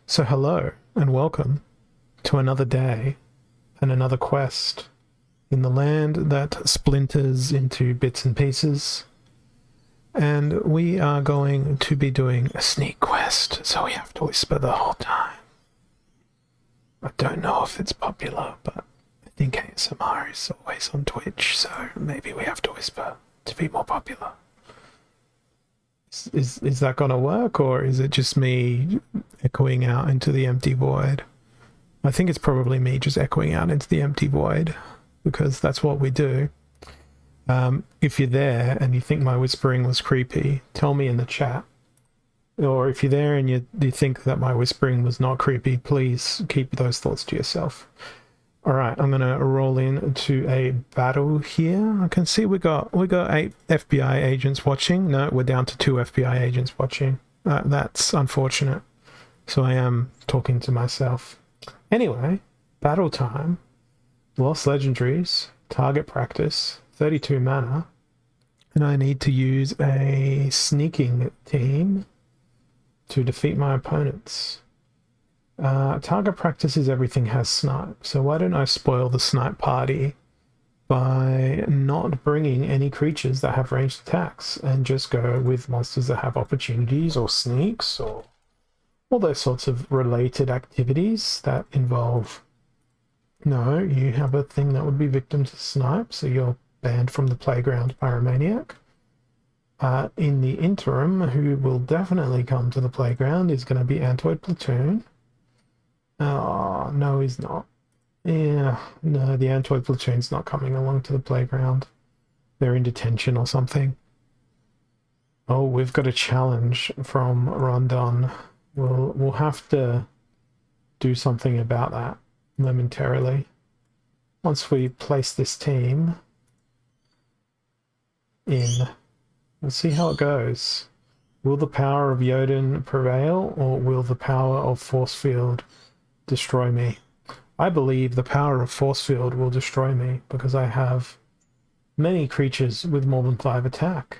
So hello and welcome to another day and another quest in the land that splinters into bits and pieces. And we are going to be doing a sneak quest, so we have to whisper the whole time. I don't know if it's popular, but I think ASMR is always on Twitch, so maybe we have to whisper to be more popular. Is that gonna work, or is it just me echoing out into the empty void? I think it's probably me just echoing out into the empty void, because that's what we do. If you're there and you think my whispering was creepy, tell me in the chat. Or if you're there and you think that my whispering was not creepy, please keep those thoughts to yourself. All right, I'm gonna roll into a battle here. I can see we got 8 FBI agents watching. No, we're down to 2 FBI agents watching. That's unfortunate. So I am talking to myself. Anyway, battle time. Lost legendaries. Target practice. 32 mana. And I need to use a sneaking team to defeat my opponents. Target practice is everything has snipe, so why don't I spoil the snipe party by not bringing any creatures that have ranged attacks and just go with monsters that have opportunities or sneaks or all those sorts of related activities that involve... No, you have a thing that would be victim to snipe, so you're banned from the playground, Pyromaniac. In the interim, who will definitely come to the playground is going to be Antoid Platoon. Oh, no, he's not. Yeah, no, the Antoid Platoon's not coming along to the playground. They're in detention or something. Oh, we've got a challenge from Rondon. We'll have to do something about that momentarily. Once we place this team in, we'll see how it goes. Will the power of Jotun prevail, or will the power of Force Field destroy me? I believe the power of Force Field will destroy me because I have many creatures with more than 5 attack.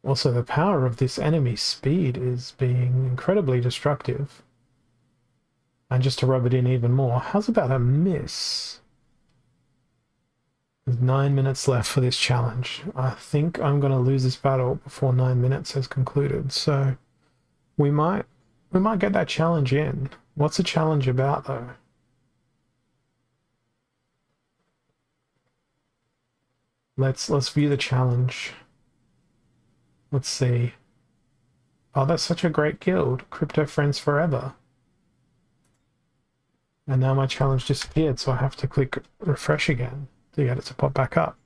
Also, the power of this enemy's speed is being incredibly destructive. And just to rub it in even more, how's about a miss? There's 9 minutes left for this challenge. I think I'm going to lose this battle before 9 minutes has concluded, so we might get that challenge in. What's the challenge about, though? Let's view the challenge. Let's see. Oh, that's such a great guild. Crypto Friends Forever. And now my challenge disappeared, so I have to click refresh again to get it to pop back up.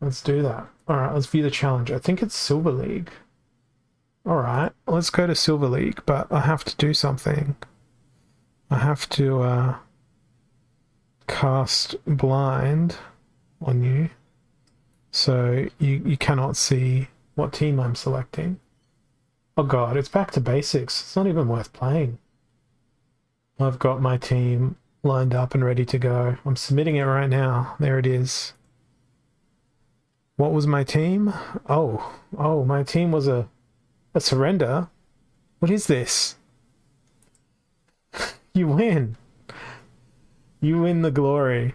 Let's do that. All right, let's view the challenge. I think it's Silver League. All right, let's go to Silver League, but I have to do something. I have to cast blind on you, so you cannot see what team I'm selecting. Oh god, it's back to basics. It's not even worth playing. I've got my team lined up and ready to go. I'm submitting it right now. There it is. What was my team? Oh, my team was a surrender? What is this? You win. You win the glory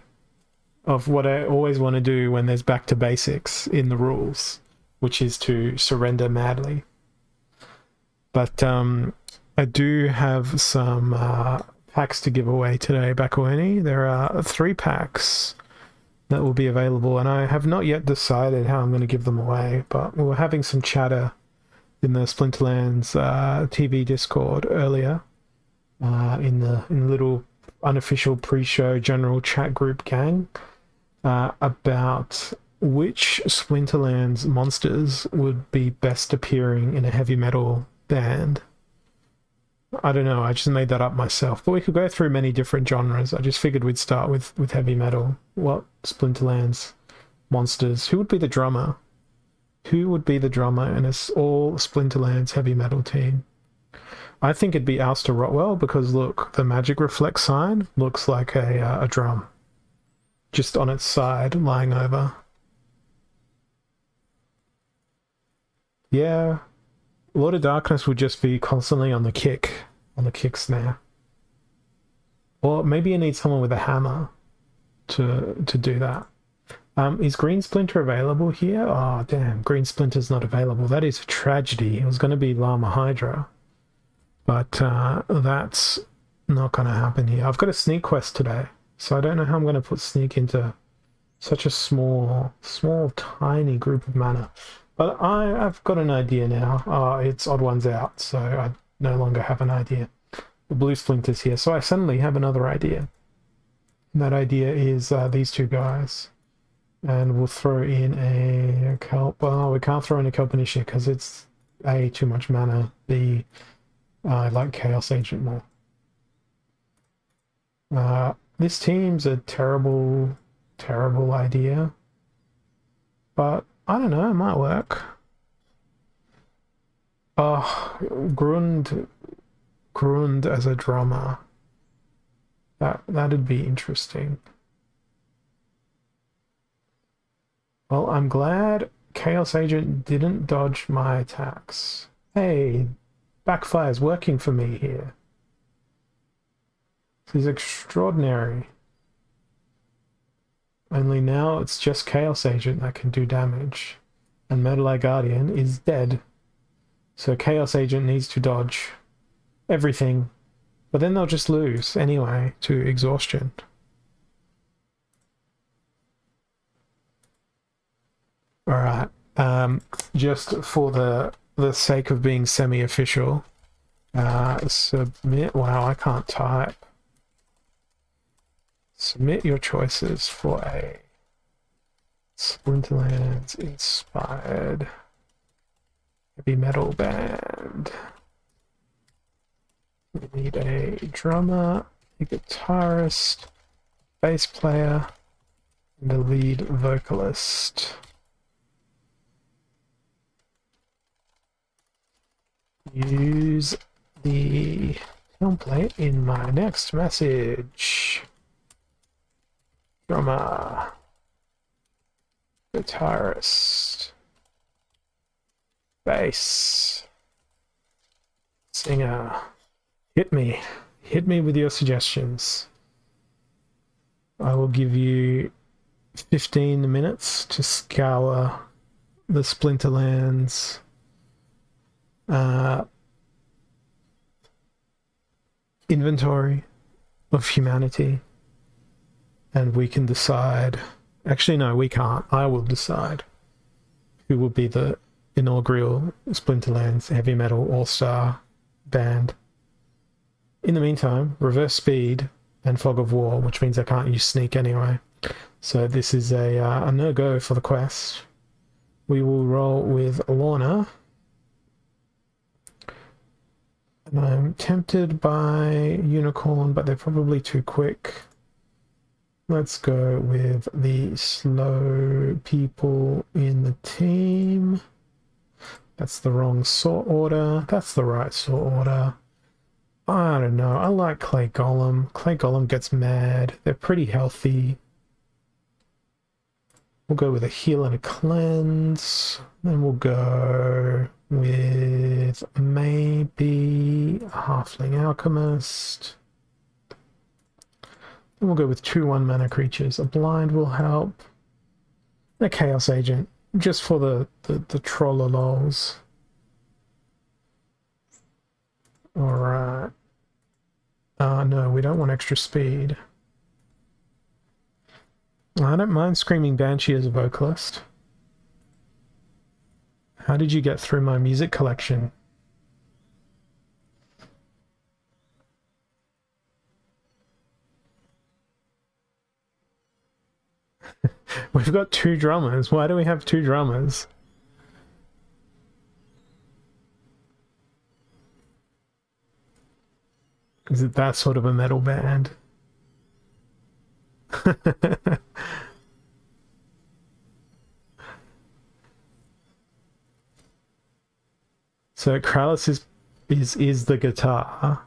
of what I always want to do when there's back to basics in the rules, which is to surrender madly. But I do have some packs to give away today, Bakueni. There are 3 packs that will be available, and I have not yet decided how I'm going to give them away, but we were having some chatter in the Splinterlands TV Discord earlier, in the little unofficial pre-show general chat group gang, about which Splinterlands monsters would be best appearing in a heavy metal band. I don't know, I just made that up myself, but we could go through many different genres. I just figured we'd start with heavy metal. What Splinterlands monsters? Who would be the drummer? Who would be the drummer in an all Splinterlands heavy metal team? I think it'd be Alistair Rotwell, because look, the magic reflect sign looks like a drum. Just on its side, lying over. Yeah, Lord of Darkness would just be constantly on the kick snare. Or maybe you need someone with a hammer to do that. Is Green Splinter available here? Oh, damn. Green Splinter's not available. That is a tragedy. It was going to be Llama Hydra. But that's not going to happen here. I've got a sneak quest today. So I don't know how I'm going to put sneak into such a small, tiny group of mana. But I've got an idea now. It's Odd Ones out, so I no longer have an idea. The Blue Splinter's here. So I suddenly have another idea. And that idea is these two guys. And we'll throw in a kelp. Well, we can't throw in a kelp initiate because it's A, too much mana. B, I like Chaos Agent more. This team's a terrible idea. But I don't know, it might work. Grund as a drummer. That'd be interesting. Well, I'm glad Chaos Agent didn't dodge my attacks. Hey, backfire's working for me here. This is extraordinary. Only now it's just Chaos Agent that can do damage. And Metal Eye Guardian is dead. So Chaos Agent needs to dodge everything. But then they'll just lose anyway to exhaustion. Alright. Just for the sake of being semi-official. Submit. Wow, I can't type. Submit your choices for a Splinterlands inspired heavy metal band. We need a drummer, a guitarist, bass player, and a lead vocalist. Use the template in my next message. Drummer, guitarist, bass, singer. Hit me with your suggestions. I will give you 15 minutes to scour the Splinterlands inventory of humanity, and we can decide. Actually, no, we can't. I will decide who will be the inaugural Splinterlands heavy metal all-star band. In the meantime, reverse speed and fog of war, which means I can't use sneak anyway. So this is a no-go for the quest. We will roll with Lorna. And I'm tempted by Unicorn, but they're probably too quick. Let's go with the slow people in the team. That's the wrong sort order. That's the right sort order. I don't know. I like Clay Golem. Clay Golem gets mad. They're pretty healthy. We'll go with a heal and a cleanse. Then we'll go with maybe a Halfling Alchemist. Then we'll go with 2/1 mana creatures. A blind will help. And a Chaos Agent, just for the trollolols. Alright. No, we don't want extra speed. I don't mind Screaming Banshee as a vocalist. How did you get through my music collection? We've got 2 drummers. Why do we have 2 drummers? Is it that sort of a metal band? So Krallis is the guitar.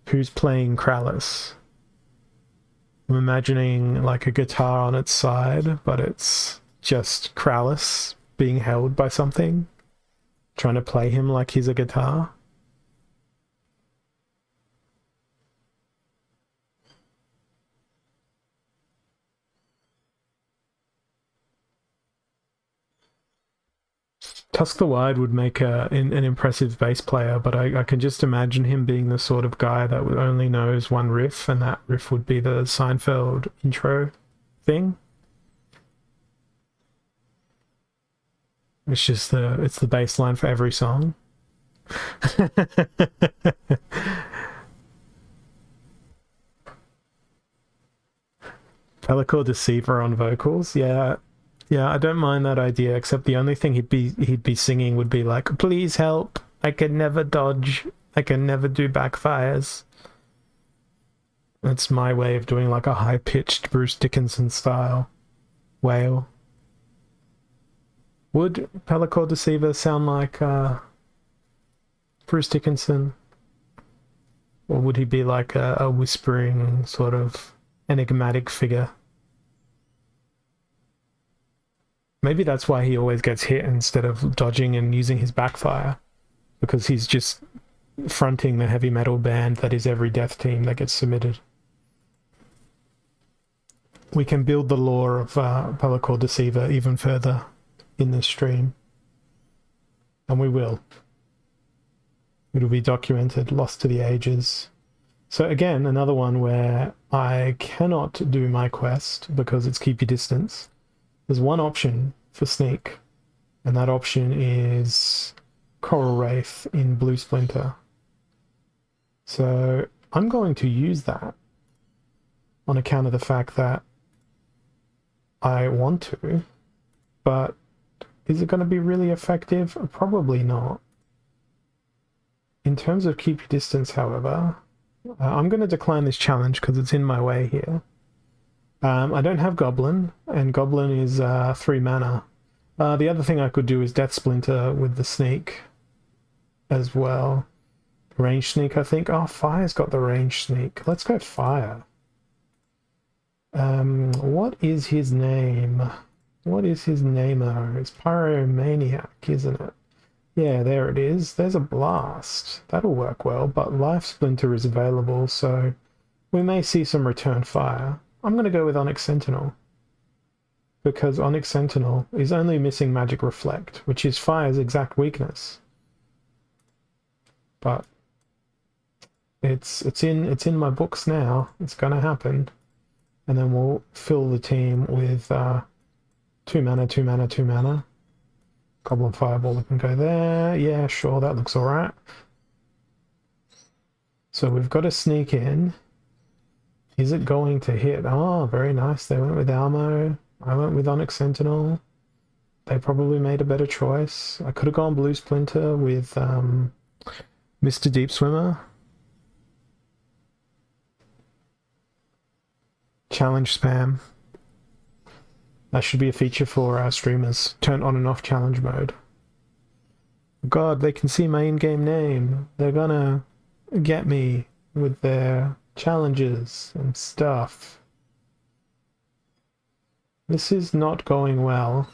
Who's playing Krallis? I'm imagining like a guitar on its side, but it's just Krallis being held by something. trying to play him like he's a guitar. Tusk the Wide would make an impressive bass player, but I can just imagine him being the sort of guy that only knows one riff, and that riff would be the Seinfeld intro thing. It's just the bass line for every song. Pellicle Deceiver on vocals, yeah. Yeah, I don't mind that idea, except the only thing he'd be singing would be like, please help, I can never dodge, I can never do backfires. That's my way of doing like a high-pitched Bruce Dickinson style wail. Would Pellicle Deceiver sound like Bruce Dickinson? Or would he be like a whispering, sort of enigmatic figure? Maybe that's why he always gets hit instead of dodging and using his backfire, because he's just fronting the heavy metal band that is every death team that gets submitted. We can build the lore of Pellicle Deceiver even further in this stream, and we will. It'll be documented, lost to the ages. So again, another one where I cannot do my quest because it's keep your distance. There's one option for sneak, and that option is Coral Wraith in Blue Splinter. So I'm going to use that on account of the fact that I want to, but is it going to be really effective? Probably not. In terms of keep your distance, however, I'm going to decline this challenge because it's in my way here. I don't have Goblin, and Goblin is 3 mana. The other thing I could do is Death Splinter with the Sneak as well. Range Sneak, I think. Oh, Fire's got the Range Sneak. Let's go Fire. What is his name? What is his name-o? It's Pyromaniac, isn't it? Yeah, there it is. There's a Blast. That'll work well, but Life Splinter is available, so we may see some Return Fire. I'm going to go with Onyx Sentinel, because Onyx Sentinel is only missing Magic Reflect, which is Fire's exact weakness. But it's in my books now. It's going to happen, and then we'll fill the team with 2 mana, 2 mana, 2 mana. Goblin Fireball can go there. Yeah, sure, that looks alright. So we've got to sneak in. Is it going to hit? Oh, very nice. They went with Almo. I went with Onyx Sentinel. They probably made a better choice. I could have gone Blue Splinter with Mr. Deep Swimmer. Challenge spam. That should be a feature for our streamers. Turn on and off challenge mode. God, they can see my in-game name. They're gonna get me with their challenges and stuff. This is not going well.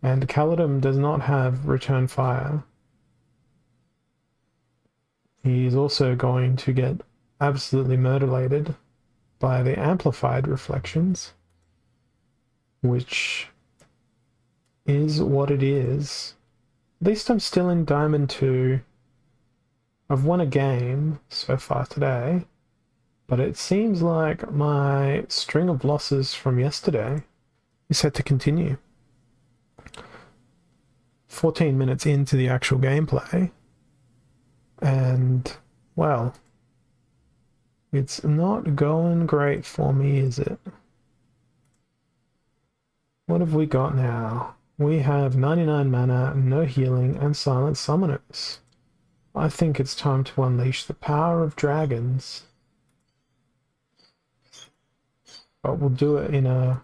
And Caledon does not have Return Fire. He's also going to get absolutely murderlated by the Amplified Reflections, which is what it is. At least I'm still in Diamond 2. I've won a game so far today, but it seems like my string of losses from yesterday is set to continue. 14 minutes into the actual gameplay, and, well, it's not going great for me, is it? What have we got now? We have 99 mana, no healing, and silent summoners. I think it's time to unleash the power of dragons. But we'll do it in a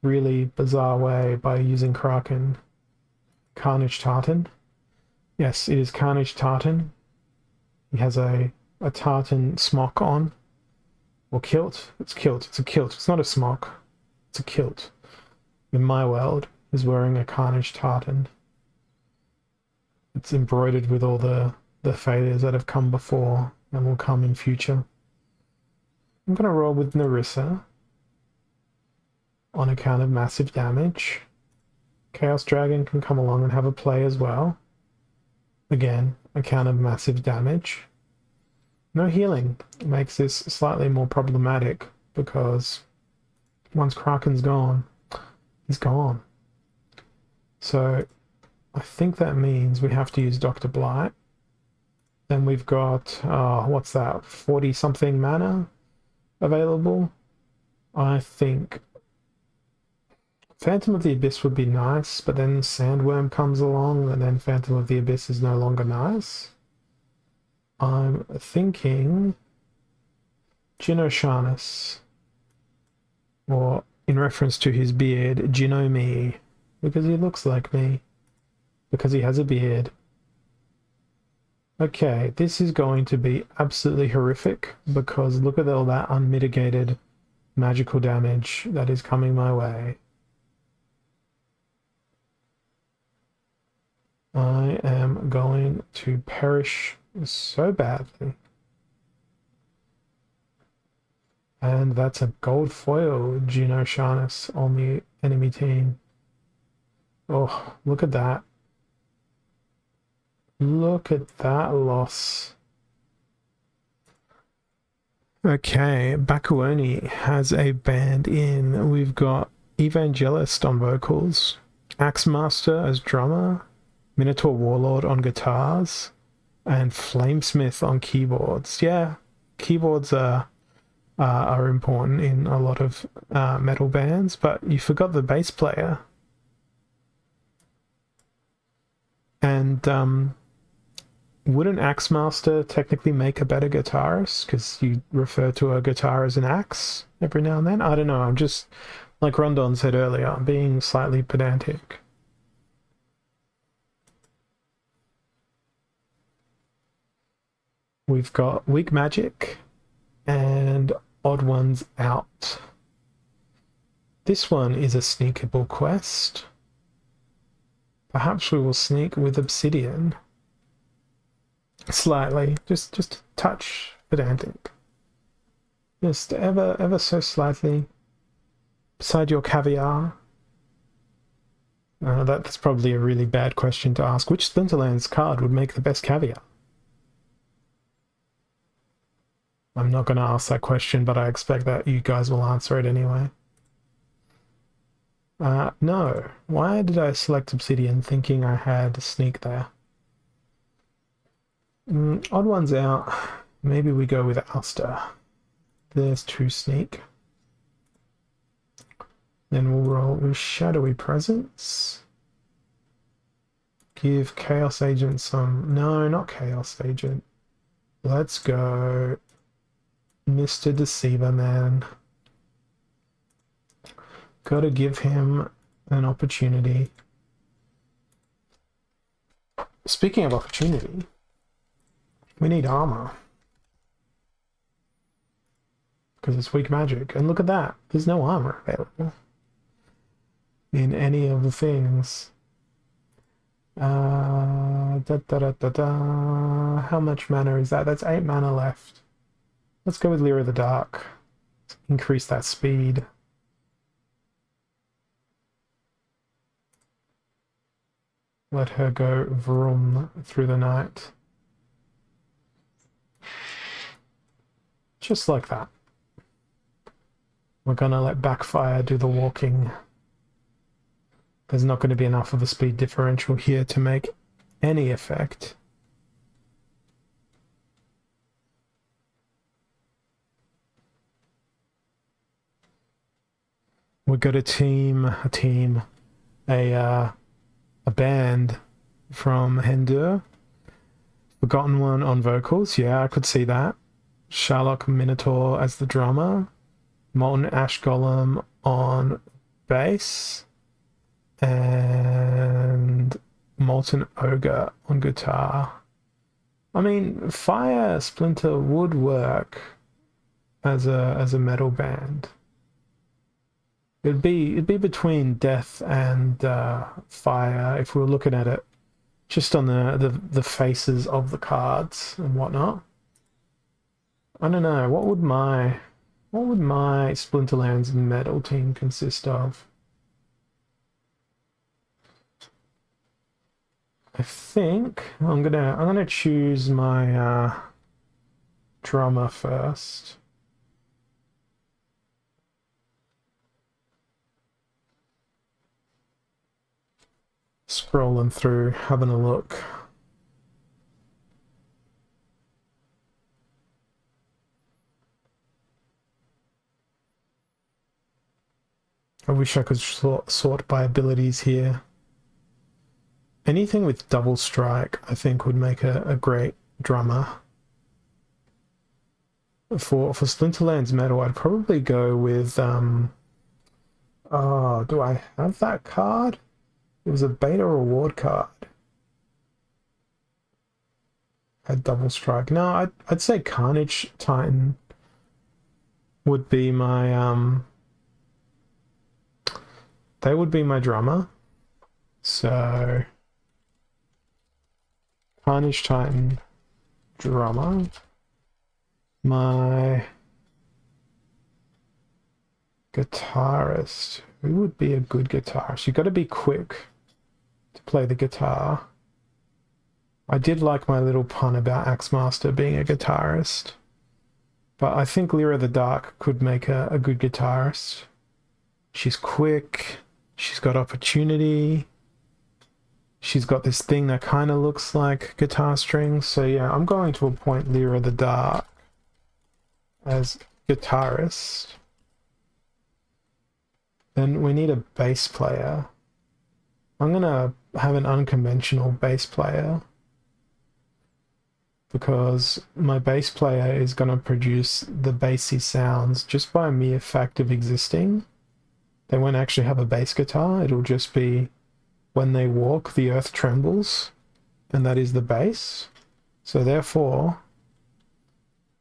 really bizarre way by using Kraken. Carnage Tartan. Yes, it is Carnage Tartan. He has a tartan smock on. Or kilt. It's kilt. It's a kilt. It's not a smock. It's a kilt. In my world, is wearing a Carnage tartan. It's embroidered with all the failures that have come before and will come in future. I'm going to roll with Narissa on account of massive damage. Chaos Dragon can come along and have a play as well. Again, account of massive damage. No healing makes this slightly more problematic because once Kraken's gone, he's gone. So I think that means we have to use Dr. Blight. Then we've got, what's that, 40-something mana available? I think Phantom of the Abyss would be nice, but then Sandworm comes along, and then Phantom of the Abyss is no longer nice. I'm thinking Ginosharnus, or in reference to his beard, Gino me, because he looks like me, because he has a beard. Okay, this is going to be absolutely horrific, because look at all that unmitigated magical damage that is coming my way. I am going to perish so badly. And that's a gold foil Ginosharnus on the enemy team. Oh, look at that. Look at that loss. Okay, Bakuoni has a band in. We've got Evangelist on vocals, Axemaster as drummer, Minotaur Warlord on guitars, and Flamesmith on keyboards. Yeah, keyboards are important in a lot of metal bands, but you forgot the bass player. And wouldn't Axemaster technically make a better guitarist? Because you refer to a guitar as an axe every now and then? I don't know, I'm just, like Rondon said earlier, I'm being slightly pedantic. We've got Weak Magic and Odd Ones Out. This one is a sneakable quest. Perhaps we will sneak with Obsidian. Slightly, just a touch pedantic. Just ever so slightly. Beside your caviar. That's probably a really bad question to ask. Which Splinterlands card would make the best caviar? I'm not going to ask that question, but I expect that you guys will answer it anyway. No. Why did I select Obsidian thinking I had Sneak there? Odd Ones Out. Maybe we go with Alster. There's 2 Sneak. Then we'll roll with Shadowy Presence. Give Chaos Agent some... No, not Chaos Agent. Let's go... Mr. Deceiver Man. Gotta give him an opportunity. Speaking of opportunity, we need armor. Because it's weak magic. And look at that. There's no armor available in any of the things. How much mana is that? That's 8 mana left. Let's go with Lyra the Dark. Let's increase that speed. Let her go vroom through the night. Just like that. We're gonna let Backfire do the walking. There's not going to be enough of a speed differential here to make any effect. We've got a band from Hendur. Forgotten One on vocals. Yeah, I could see that. Sherlock Minotaur as the drummer. Molten Ash Golem on bass. And Molten Ogre on guitar. I mean, Fire Splinter would work as a metal band. It'd be between death and fire if we were looking at it just on the faces of the cards and whatnot. I don't know. What would my Splinterlands metal team consist of? I think I'm gonna choose my drummer first. Scrolling through, having a look. I wish I could sort by abilities here. Anything with double strike, I think, would make a great drummer. For Splinterlands metal, I'd probably go with oh, do I have that card? It was a beta reward card. Had double strike. No, I'd say Carnage Titan would be my they would be my drummer. So Carnage Titan drummer. My guitarist. Who would be a good guitarist? You've got to be quick to play the guitar. I did like my little pun about Axemaster being a guitarist, but I think Lyra the Dark could make a good guitarist. She's quick, she's got opportunity, she's got this thing that kind of looks like guitar strings. So yeah, I'm going to appoint Lyra the Dark as guitarist. Then we need a bass player. I'm gonna have an unconventional bass player because my bass player is gonna produce the bassy sounds just by a mere fact of existing. They won't actually have a bass guitar. It'll just be when they walk, the earth trembles, and that is the bass. So therefore,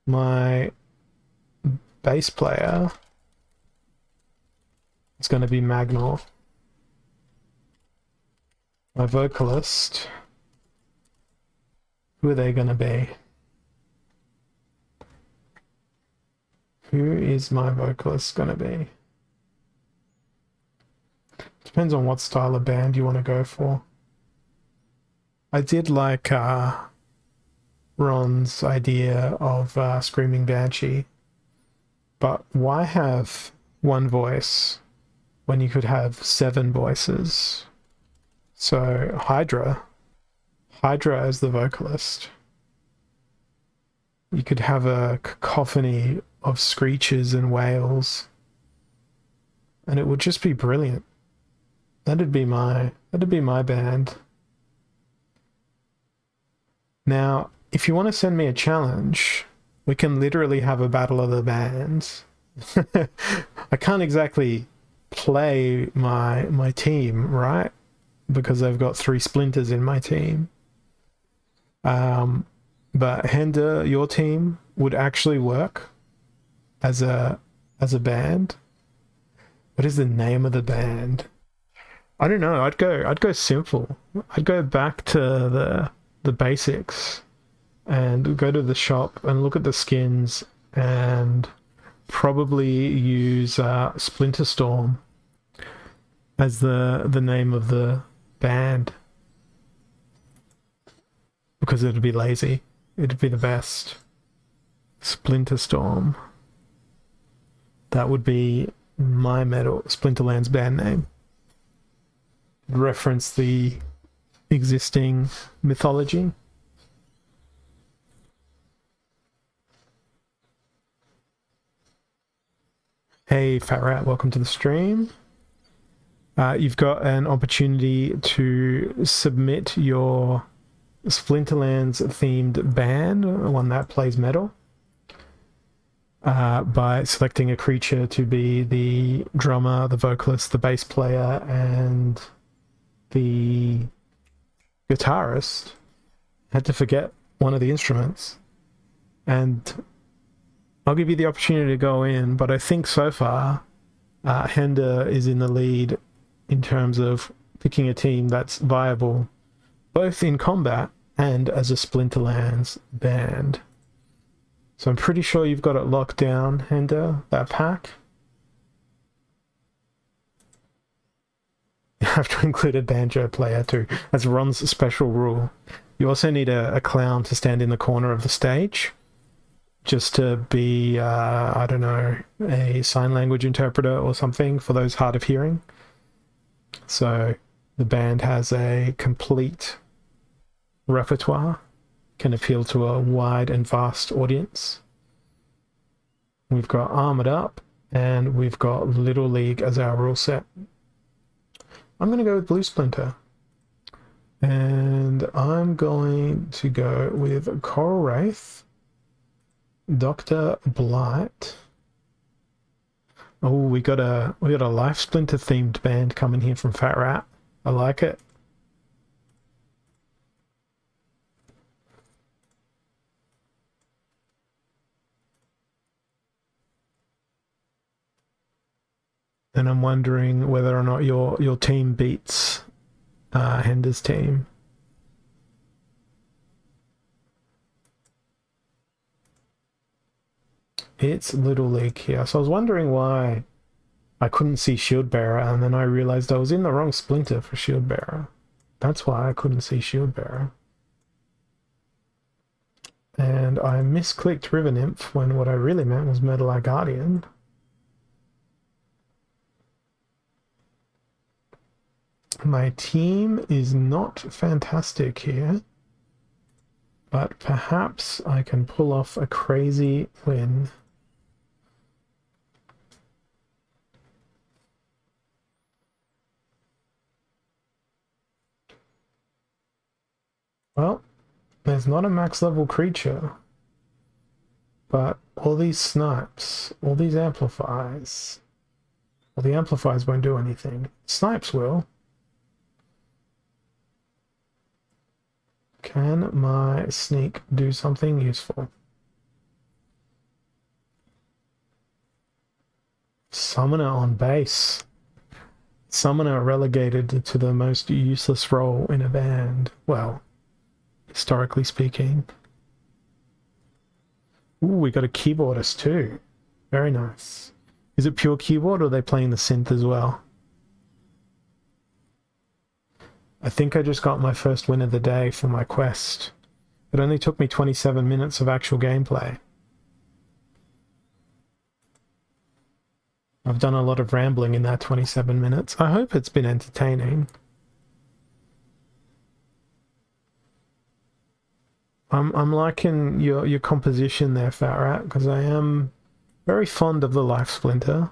my bass player is going to be Magnor. My vocalist, who are they going to be? Who is my vocalist going to be? Depends on what style of band you want to go for. I did like Ron's idea of Screaming Banshee, but why have one voice when you could have 7 voices? So Hydra as the vocalist. You could have a cacophony of screeches and wails, and it would just be brilliant. That'd be my band. Now, if you want to send me a challenge, we can literally have a battle of the bands. I can't exactly play my team, right? Because I've got 3 splinters in my team. But Hender, your team would actually work as a band. What is the name of the band? I don't know. I'd go simple. I'd go back to the basics and go to the shop and look at the skins and probably use Splinter Storm as the name of the band, because it'd be lazy. It'd be the best. Splinter Storm. That would be my metal Splinterlands band name. Reference the existing mythology. Hey Fat Rat, welcome to the stream. You've got an opportunity to submit your Splinterlands themed band, one that plays metal, by selecting a creature to be the drummer, the vocalist, the bass player, and the guitarist. Had to forget one of the instruments. And I'll give you the opportunity to go in, but I think so far Hender is in the lead in terms of picking a team that's viable, both in combat and as a Splinterlands band. So I'm pretty sure you've got it locked down, Hender, that pack. You have to include a banjo player too. That's Ron's special rule. You also need a clown to stand in the corner of the stage, just to be, I don't know, a sign language interpreter or something for those hard of hearing. So the band has a complete repertoire, can appeal to a wide and vast audience. We've got Armored Up, and we've got Little League as our rule set. I'm going to go with Blue Splinter. And I'm going to go with Coral Wraith, Dr. Blight. Oh, we got a Life Splinter themed band coming here from Fat Rat. I like it. And I'm wondering whether or not your team beats Hender's team. It's Little League here. So I was wondering why I couldn't see Shield Bearer, and then I realized I was in the wrong Splinter for Shield Bearer. That's why I couldn't see Shield Bearer. And I misclicked River Nymph when what I really meant was Metal Eye Guardian. My team is not fantastic here, but perhaps I can pull off a crazy win. Well, there's not a max level creature, but all these snipes, all these amplifiers, well, the amplifiers won't do anything. Snipes will. Can my sneak do something useful? Summoner on base. Summoner relegated to the most useless role in a band. Well, historically speaking. Ooh, we got a keyboardist too. Very nice. Is it pure keyboard or are they playing the synth as well? I think I just got my first win of the day for my quest. It only took me 27 minutes of actual gameplay. I've done a lot of rambling in that 27 minutes. I hope it's been entertaining. I'm liking your composition there, Fat Rat, because I am very fond of the Life Splinter.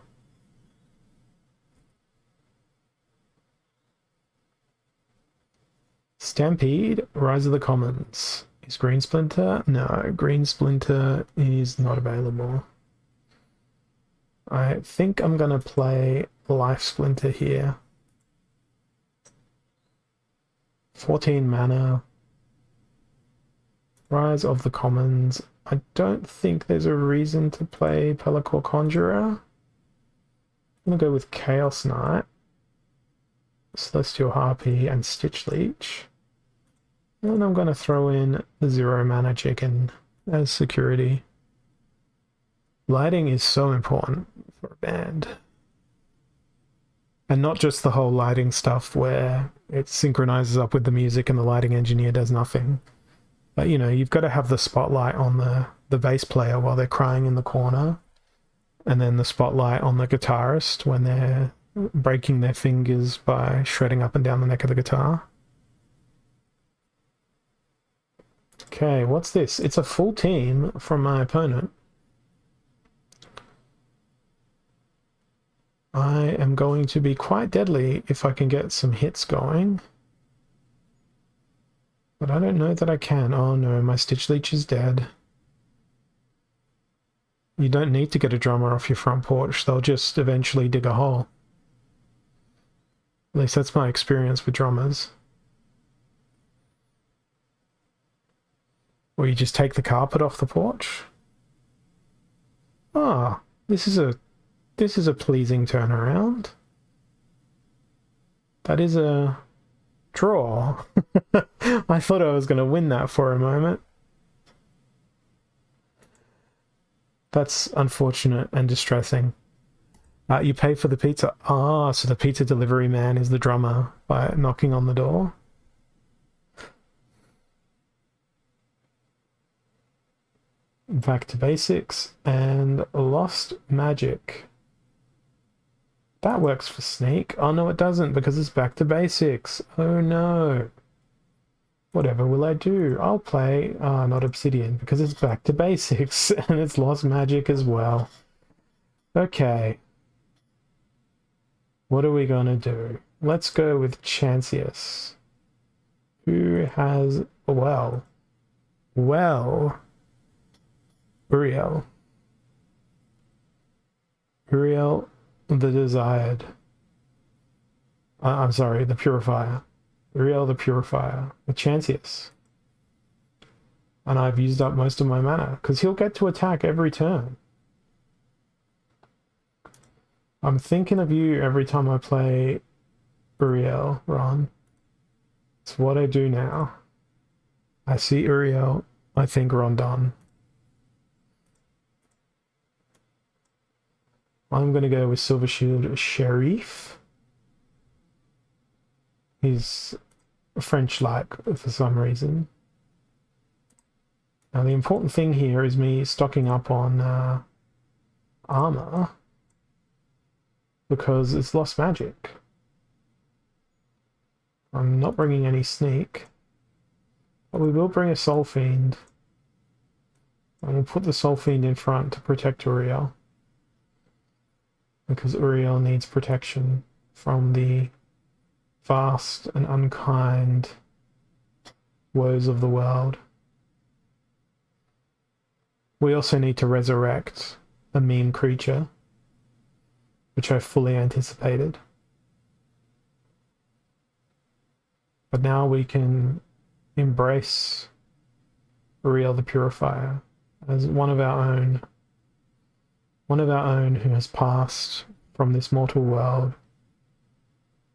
Stampede, Rise of the Commons. Is Green Splinter? No, Green Splinter is not available. I think I'm going to play Life Splinter here. 14 mana. Rise of the Commons. I don't think there's a reason to play Pelacor Conjurer. I'm going to go with Chaos Knight, Celestial Harpy, and Stitch Leech. And I'm going to throw in the 0 mana chicken as security. Lighting is so important for a band. And not just the whole lighting stuff where it synchronizes up with the music and the lighting engineer does nothing. But, you know, you've got to have the spotlight on the bass player while they're crying in the corner. And then the spotlight on the guitarist when they're breaking their fingers by shredding up and down the neck of the guitar. Okay, what's this? It's a full team from my opponent. I am going to be quite deadly if I can get some hits going. But I don't know that I can. Oh no, my Stitch Leech is dead. You don't need to get a drummer off your front porch. They'll just eventually dig a hole. At least that's my experience with drummers. Or you just take the carpet off the porch. Ah, this is a This is a pleasing turnaround. That is a draw. I thought I was going to win that for a moment. That's unfortunate and distressing. You pay for the pizza. Ah, so the pizza delivery man is the drummer by knocking on the door. Back to basics and lost magic. That works for sneak. Oh no, it doesn't because it's back to basics. Oh no. Whatever will I do? I'll play not obsidian because it's back to basics and it's lost magic as well. Okay. What are we gonna do? Let's go with Chancius. Who has well, Uriel. Uriel the Desired. I'm sorry, the Purifier. Uriel the Purifier. The Chancius. And I've used up most of my mana, because he'll get to attack every turn. I'm thinking of you every time I play Uriel, Ron. It's what I do now. I see Uriel, I think Rondon. I'm going to go with Silver Shield Sheriff. He's French-like for some reason. Now the important thing here is me stocking up on armor because it's lost magic. I'm not bringing any sneak, but we will bring a Soul Fiend. And we'll put the Soul Fiend in front to protect Uriel. Because Uriel needs protection from the vast and unkind woes of the world. We also need to resurrect a meme creature, which I fully anticipated. But now we can embrace Uriel the Purifier as one of our own who has passed from this mortal world,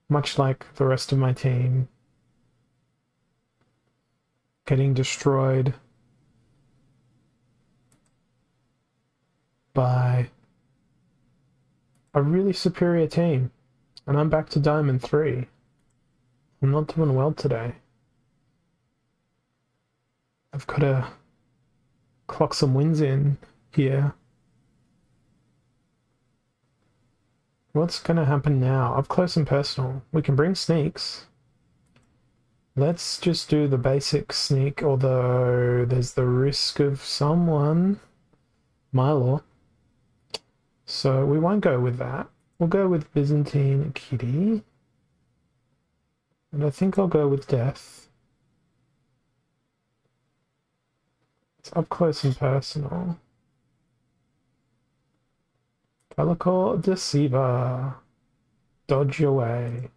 much like the rest of my team, getting destroyed by a really superior team. And I'm back to Diamond 3. I'm not doing well today. I've got to clock some wins in here. What's going to happen now? Up close and personal. We can bring sneaks. Let's just do the basic sneak, although there's the risk of someone. Mylor. So we won't go with that. We'll go with Byzantine Kitty. And I think I'll go with Death. It's up close and personal. Pelacor Deceiver. Dodge away.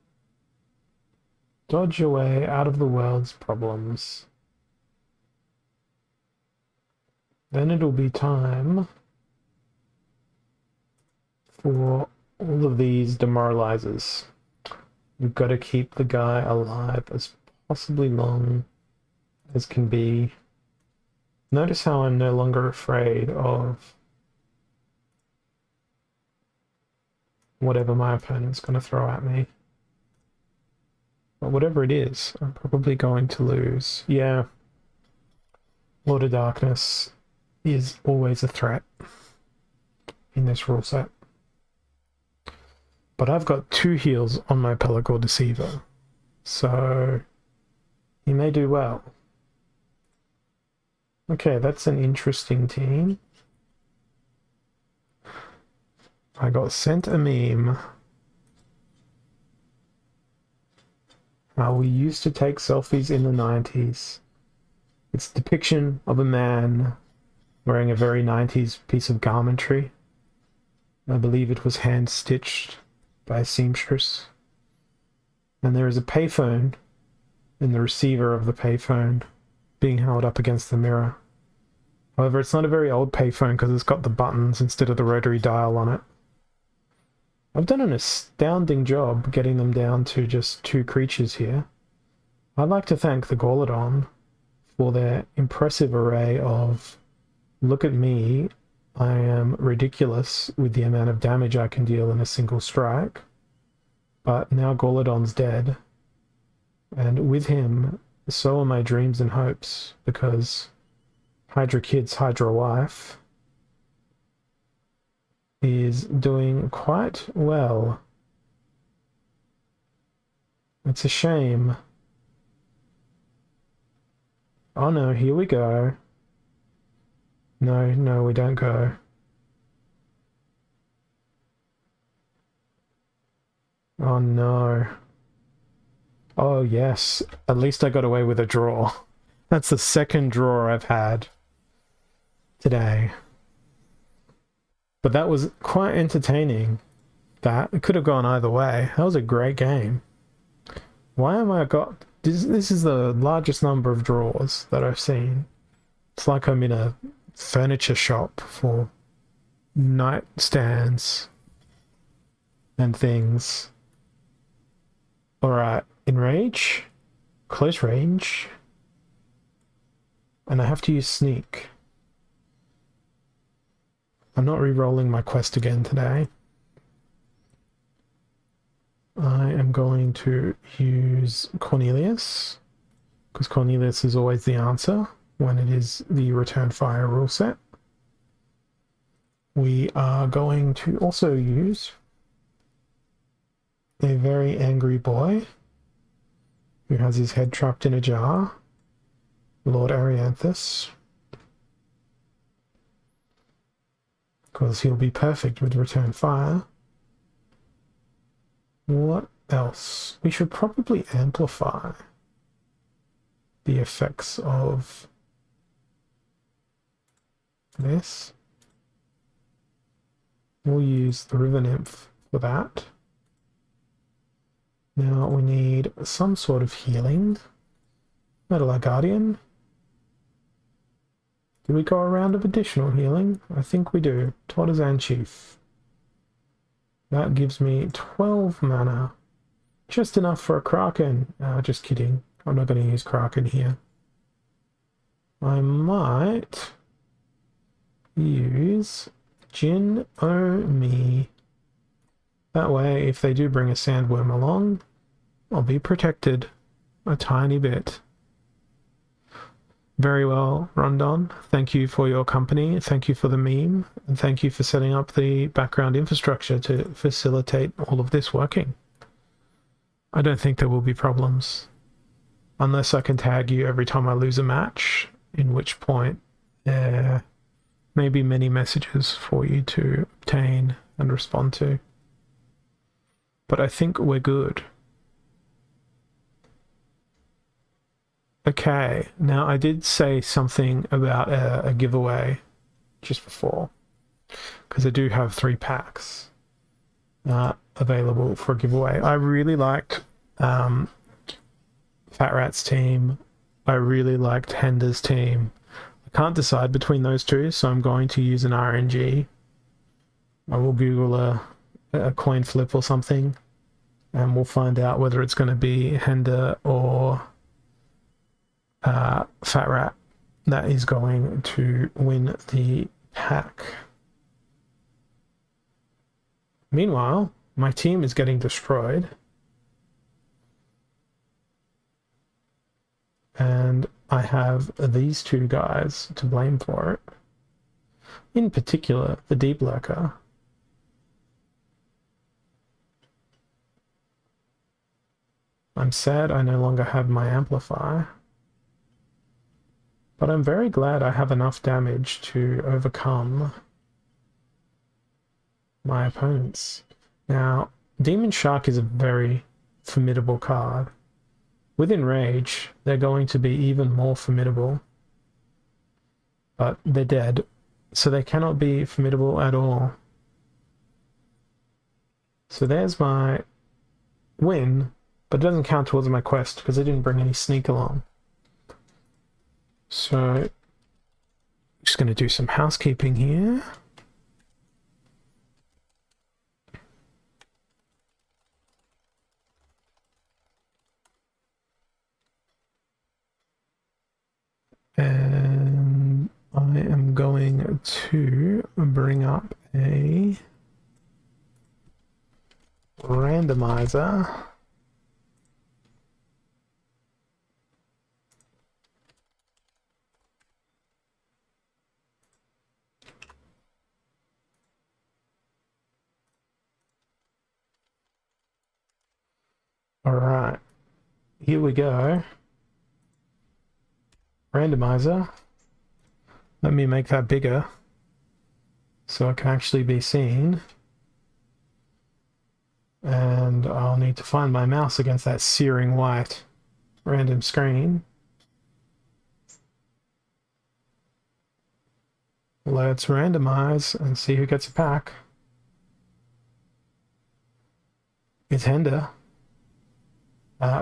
Dodge away out of the world's problems. Then it'll be time for all of these demoralizers. We've got to keep the guy alive as possibly long as can be. Notice how I'm no longer afraid of whatever my opponent's going to throw at me. But whatever it is, I'm probably going to lose. Yeah. Lord of Darkness is always a threat in this rule set. But I've got 2 heals on my Pelacor Deceiver, so he may do well. Okay, that's an interesting team. I got sent a meme. How we used to take selfies in the 90s. It's a depiction of a man wearing a very 90s piece of garmentry. I believe it was hand-stitched by a seamstress. And there is a payphone in the receiver of the payphone being held up against the mirror. However, it's not a very old payphone because it's got the buttons instead of the rotary dial on it. I've done an astounding job getting them down to just 2 creatures here. I'd like to thank the Gorlodon for their impressive array of, look at me, I am ridiculous with the amount of damage I can deal in a single strike. But now Gorlodon's dead. And with him, so are my dreams and hopes, because Hydra Kids, Hydra Wife is doing quite well. It's a shame. Oh no, here we go. No, no, we don't go. Oh no. Oh yes, at least I got away with a draw. That's the second draw I've had today. But that was quite entertaining. That it could have gone either way. That was a great game. Why am I got... This is the largest number of draws that I've seen. It's like I'm in a furniture shop for nightstands and things. Alright, enrage, close range, and I have to use sneak. I'm not re-rolling my quest again today. I am going to use Cornelius, because Cornelius is always the answer when it is the return fire rule set. We are going to also use a very angry boy who has his head trapped in a jar, Lord Arianthus, because he'll be perfect with return fire. What else? We should probably amplify the effects of this. We'll use the River Nymph for that. Now we need some sort of healing. Metal Guardian. Do we go a round of additional healing? I think we do. Tortazan Chief. That gives me 12 mana. Just enough for a Kraken. Just kidding. I'm not going to use Kraken here. I might use Jin O Me. That way, if they do bring a Sandworm along, I'll be protected a tiny bit. Very well, Rondon. Thank you for your company. Thank you for the meme. And thank you for setting up the background infrastructure to facilitate all of this working. I don't think there will be problems. Unless I can tag you every time I lose a match, in which point there may be many messages for you to obtain and respond to. But I think we're good. Okay, now I did say something about a giveaway just before, because I do have 3 packs available for a giveaway. I really liked Fat Rat's team. I really liked Hender's team. I can't decide between those two, so I'm going to use an RNG. I will Google a coin flip or something, and we'll find out whether it's going to be Hender or Fat Rat that is going to win the pack. Meanwhile, my team is getting destroyed, and I have these 2 guys to blame for it. In particular, the Deep Lurker. I'm sad I no longer have my amplifier. But I'm very glad I have enough damage to overcome my opponents. Now, Demon Shark is a very formidable card. With Enrage, they're going to be even more formidable. But they're dead, so they cannot be formidable at all. So there's my win, but it doesn't count towards my quest because I didn't bring any sneak along. So, I'm just going to do some housekeeping here. going to bring up a randomizer. All right, here we go. Randomizer. Let me make that bigger so it can actually be seen. And I'll need to find my mouse against that searing white random screen. Let's randomize and see who gets a pack. It's Hender.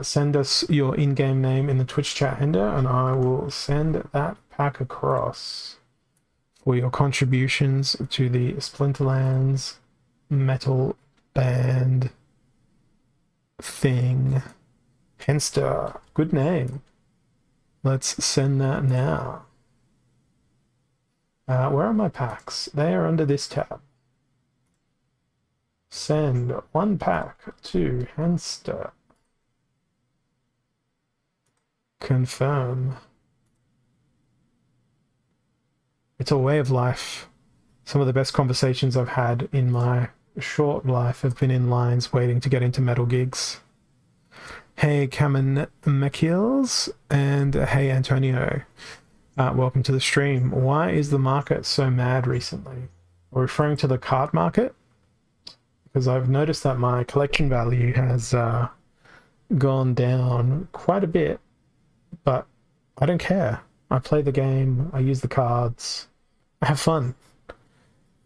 Send us your in-game name in the Twitch chat, Hender, and I will send that pack across for your contributions to the Splinterlands metal band thing. Henster, good name. Let's send that now. Where are my packs? They are under this tab. Send one pack to Henster. Confirm. It's a way of life. Some of the best conversations I've had in my short life have been in lines waiting to get into metal gigs. Hey, Cameron McKeels, and hey, Antonio. Welcome to the stream. Why is the market so mad recently? We're referring to the card market, because I've noticed that my collection value has gone down quite a bit, but I don't care. I play the game, I use the cards, I have fun.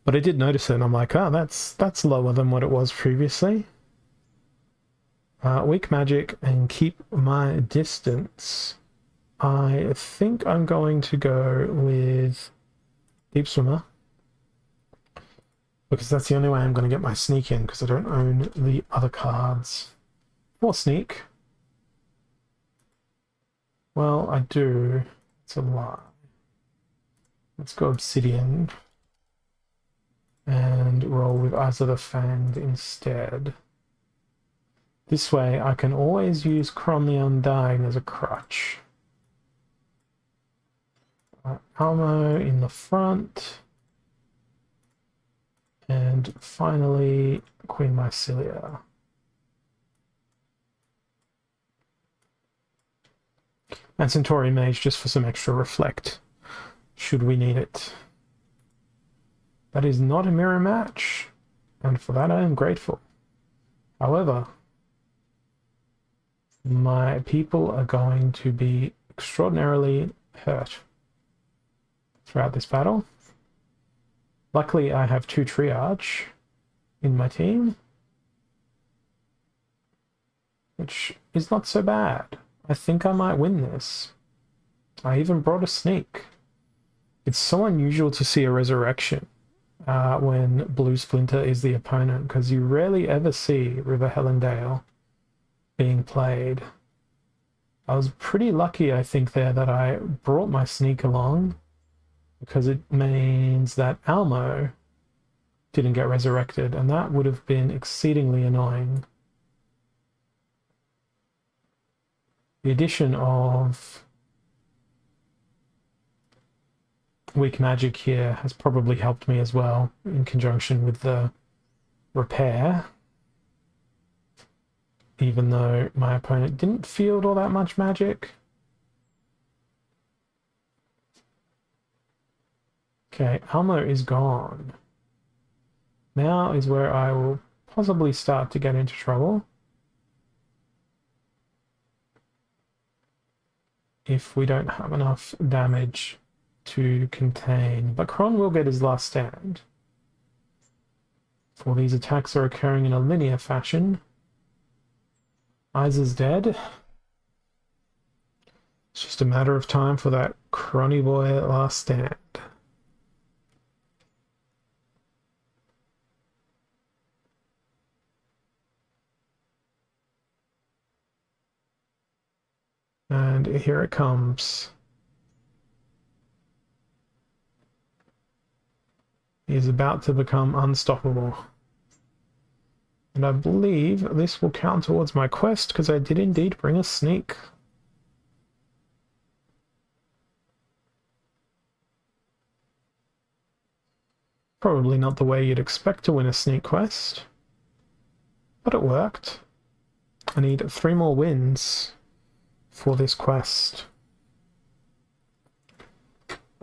But I did notice it, and I'm like, oh, that's lower than what it was previously. Weak magic and keep my distance. I think I'm going to go with Deep Swimmer, because that's the only way I'm going to get my sneak in, because I don't own the other cards. Or sneak. Well, I do. It's a lie. Let's go Obsidian and roll with Eyes of the Fanged instead. This way I can always use Kron the Undying as a crutch. Almo in the front. And finally, Queen Mycelia. And Centauri Mage just for some extra reflect, should we need it. That is not a mirror match, and for that I am grateful. However, my people are going to be extraordinarily hurt throughout this battle. Luckily, I have 2 triage in my team, which is not so bad. I think I might win this. I even brought a sneak. It's so unusual to see a resurrection when Blue Splinter is the opponent, because you rarely ever see River Helendale being played. I was pretty lucky, I think, there that I brought my sneak along, because it means that Almo didn't get resurrected, and that would have been exceedingly annoying. The addition of weak magic here has probably helped me as well, in conjunction with the repair, even though my opponent didn't field all that much magic. Okay, Almo is gone. Now is where I will possibly start to get into trouble. If we don't have enough damage to contain. But Kron will get his last stand. For these attacks are occurring in a linear fashion. Eyes is dead. It's just a matter of time for that Cronny boy last stand. And here it comes. He is about to become unstoppable. And I believe this will count towards my quest because I did indeed bring a sneak. Probably not the way you'd expect to win a sneak quest, but it worked. I need 3 more wins for this quest.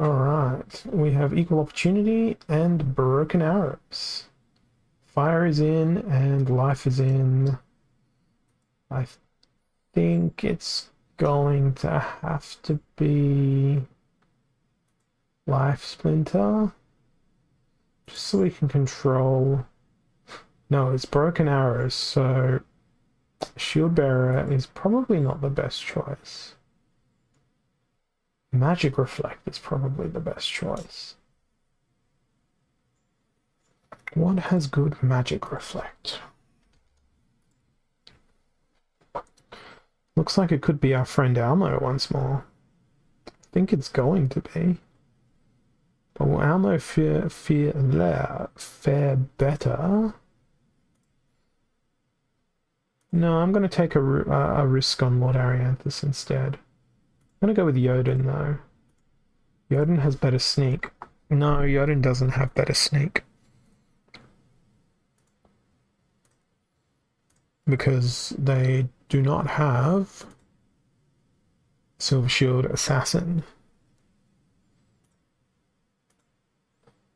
Alright, we have equal opportunity and broken arrows. Fire is in and life is in. I think it's going to have to be life splinter. Just so we can control... No, it's broken arrows, so shield bearer is probably not the best choice. Magic reflect is probably the best choice. What has good magic reflect? Looks like it could be our friend Almo once more. I think it's going to be. But will Almo fare better? No, I'm going to take a risk on Lord Arianthus instead. I'm going to go with Jotun though. Jotun has better sneak. No, Jotun doesn't have better sneak. Because they do not have Silver Shield Assassin.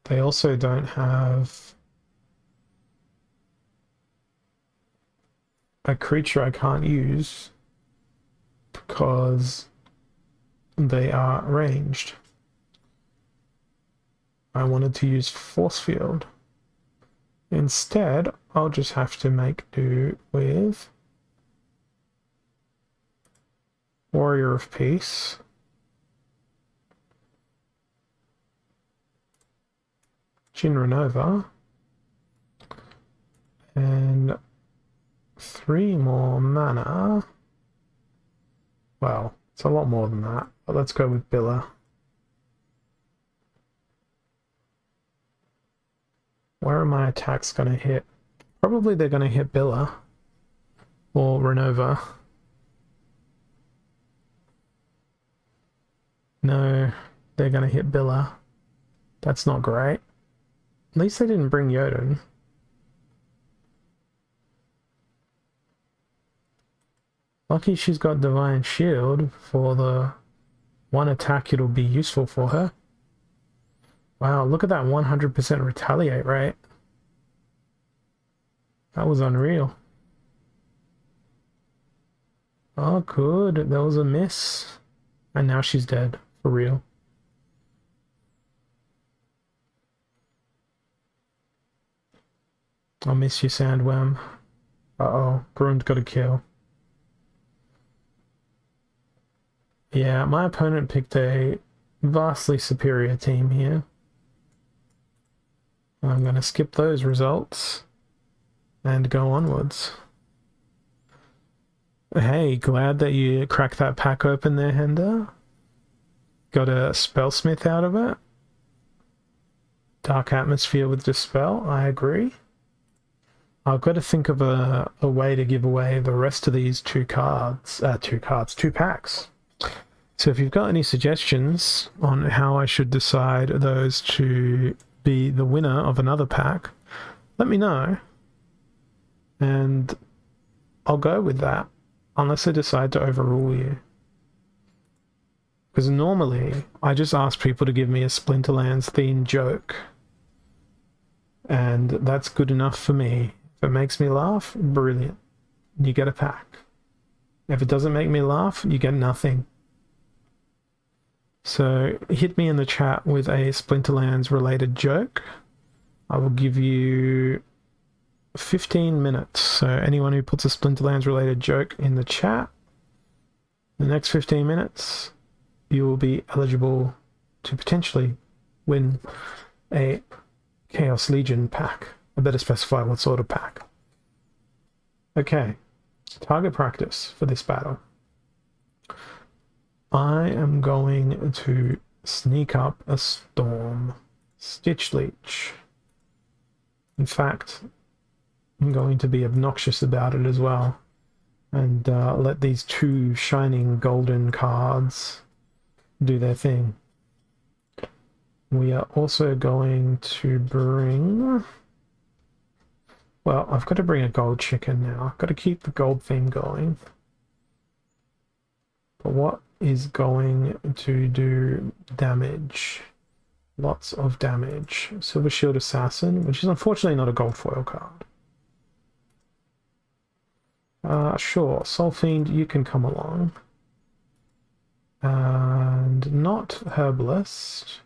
They also don't have a creature I can't use because they are ranged. I wanted to use Force Field. Instead, I'll just have to make do with Warrior of Peace. Shinra Nova. And 3 more mana. Well, it's a lot more than that, but let's go with Billa. Where are my attacks going to hit? Probably they're going to hit Billa or Renova. No, they're going to hit Billa. That's not great. At least they didn't bring Jotun. Lucky she's got Divine Shield for the one attack it'll be useful for her. Wow, look at that 100% retaliate rate. That was unreal. Oh, good. That was a miss. And now she's dead. For real. I'll miss you, Sandworm. Uh-oh. Grun's got a kill. Yeah, my opponent picked a vastly superior team here. I'm going to skip those results and go onwards. Hey, glad that you cracked that pack open there, Hender. Got a Spellsmith out of it. Dark Atmosphere with Dispel, I agree. I've got to think of a way to give away the rest of these two packs. So if you've got any suggestions on how I should decide those to be the winner of another pack, let me know. And I'll go with that, unless I decide to overrule you. Because normally, I just ask people to give me a Splinterlands themed joke. And that's good enough for me. If it makes me laugh, brilliant. You get a pack. If it doesn't make me laugh, you get nothing. So hit me in the chat with a Splinterlands related joke. I will give you 15 minutes. So anyone who puts a Splinterlands related joke in the chat, the next 15 minutes, you will be eligible to potentially win a Chaos Legion pack. I better specify what sort of pack. Okay, target practice for this battle. I am going to sneak up a Storm. Stitch Leech. In fact, I'm going to be obnoxious about it as well, and let these two shining golden cards do their thing. We are also going to bring... Well, I've got to bring a gold chicken now. I've got to keep the gold theme going. But what is going to do damage? Lots of damage. Silver Shield Assassin, which is unfortunately not a gold foil card. Sure, Soul Fiend, you can come along. And not Herbalist,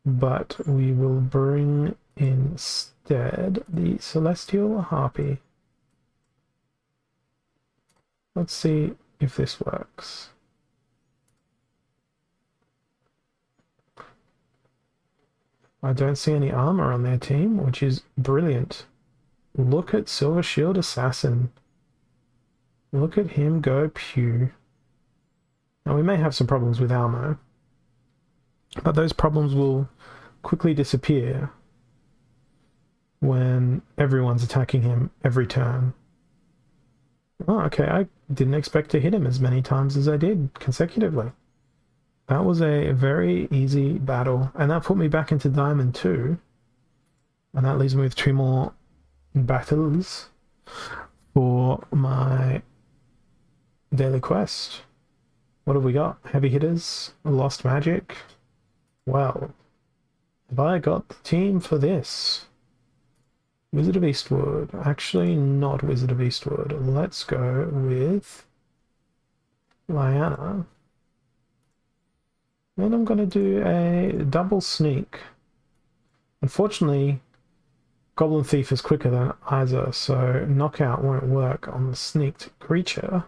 but we will bring instead the Celestial Harpy. Let's see if this works. I don't see any armor on their team, which is brilliant. Look at Silver Shield Assassin. Look at him go pew. Now we may have some problems with Almo, but those problems will quickly disappear when everyone's attacking him every turn. Oh, okay, I didn't expect to hit him as many times as I did consecutively. That was a very easy battle, and that put me back into Diamond 2. And that leaves me with 2 more battles for my daily quest. What have we got? Heavy hitters, lost magic. Well, have I got the team for this? Wizard of Eastwood. Actually, not Wizard of Eastwood. Let's go with Lyanna. Then I'm going to do a double sneak. Unfortunately, Goblin Thief is quicker than Isa, so knockout won't work on the sneaked creature.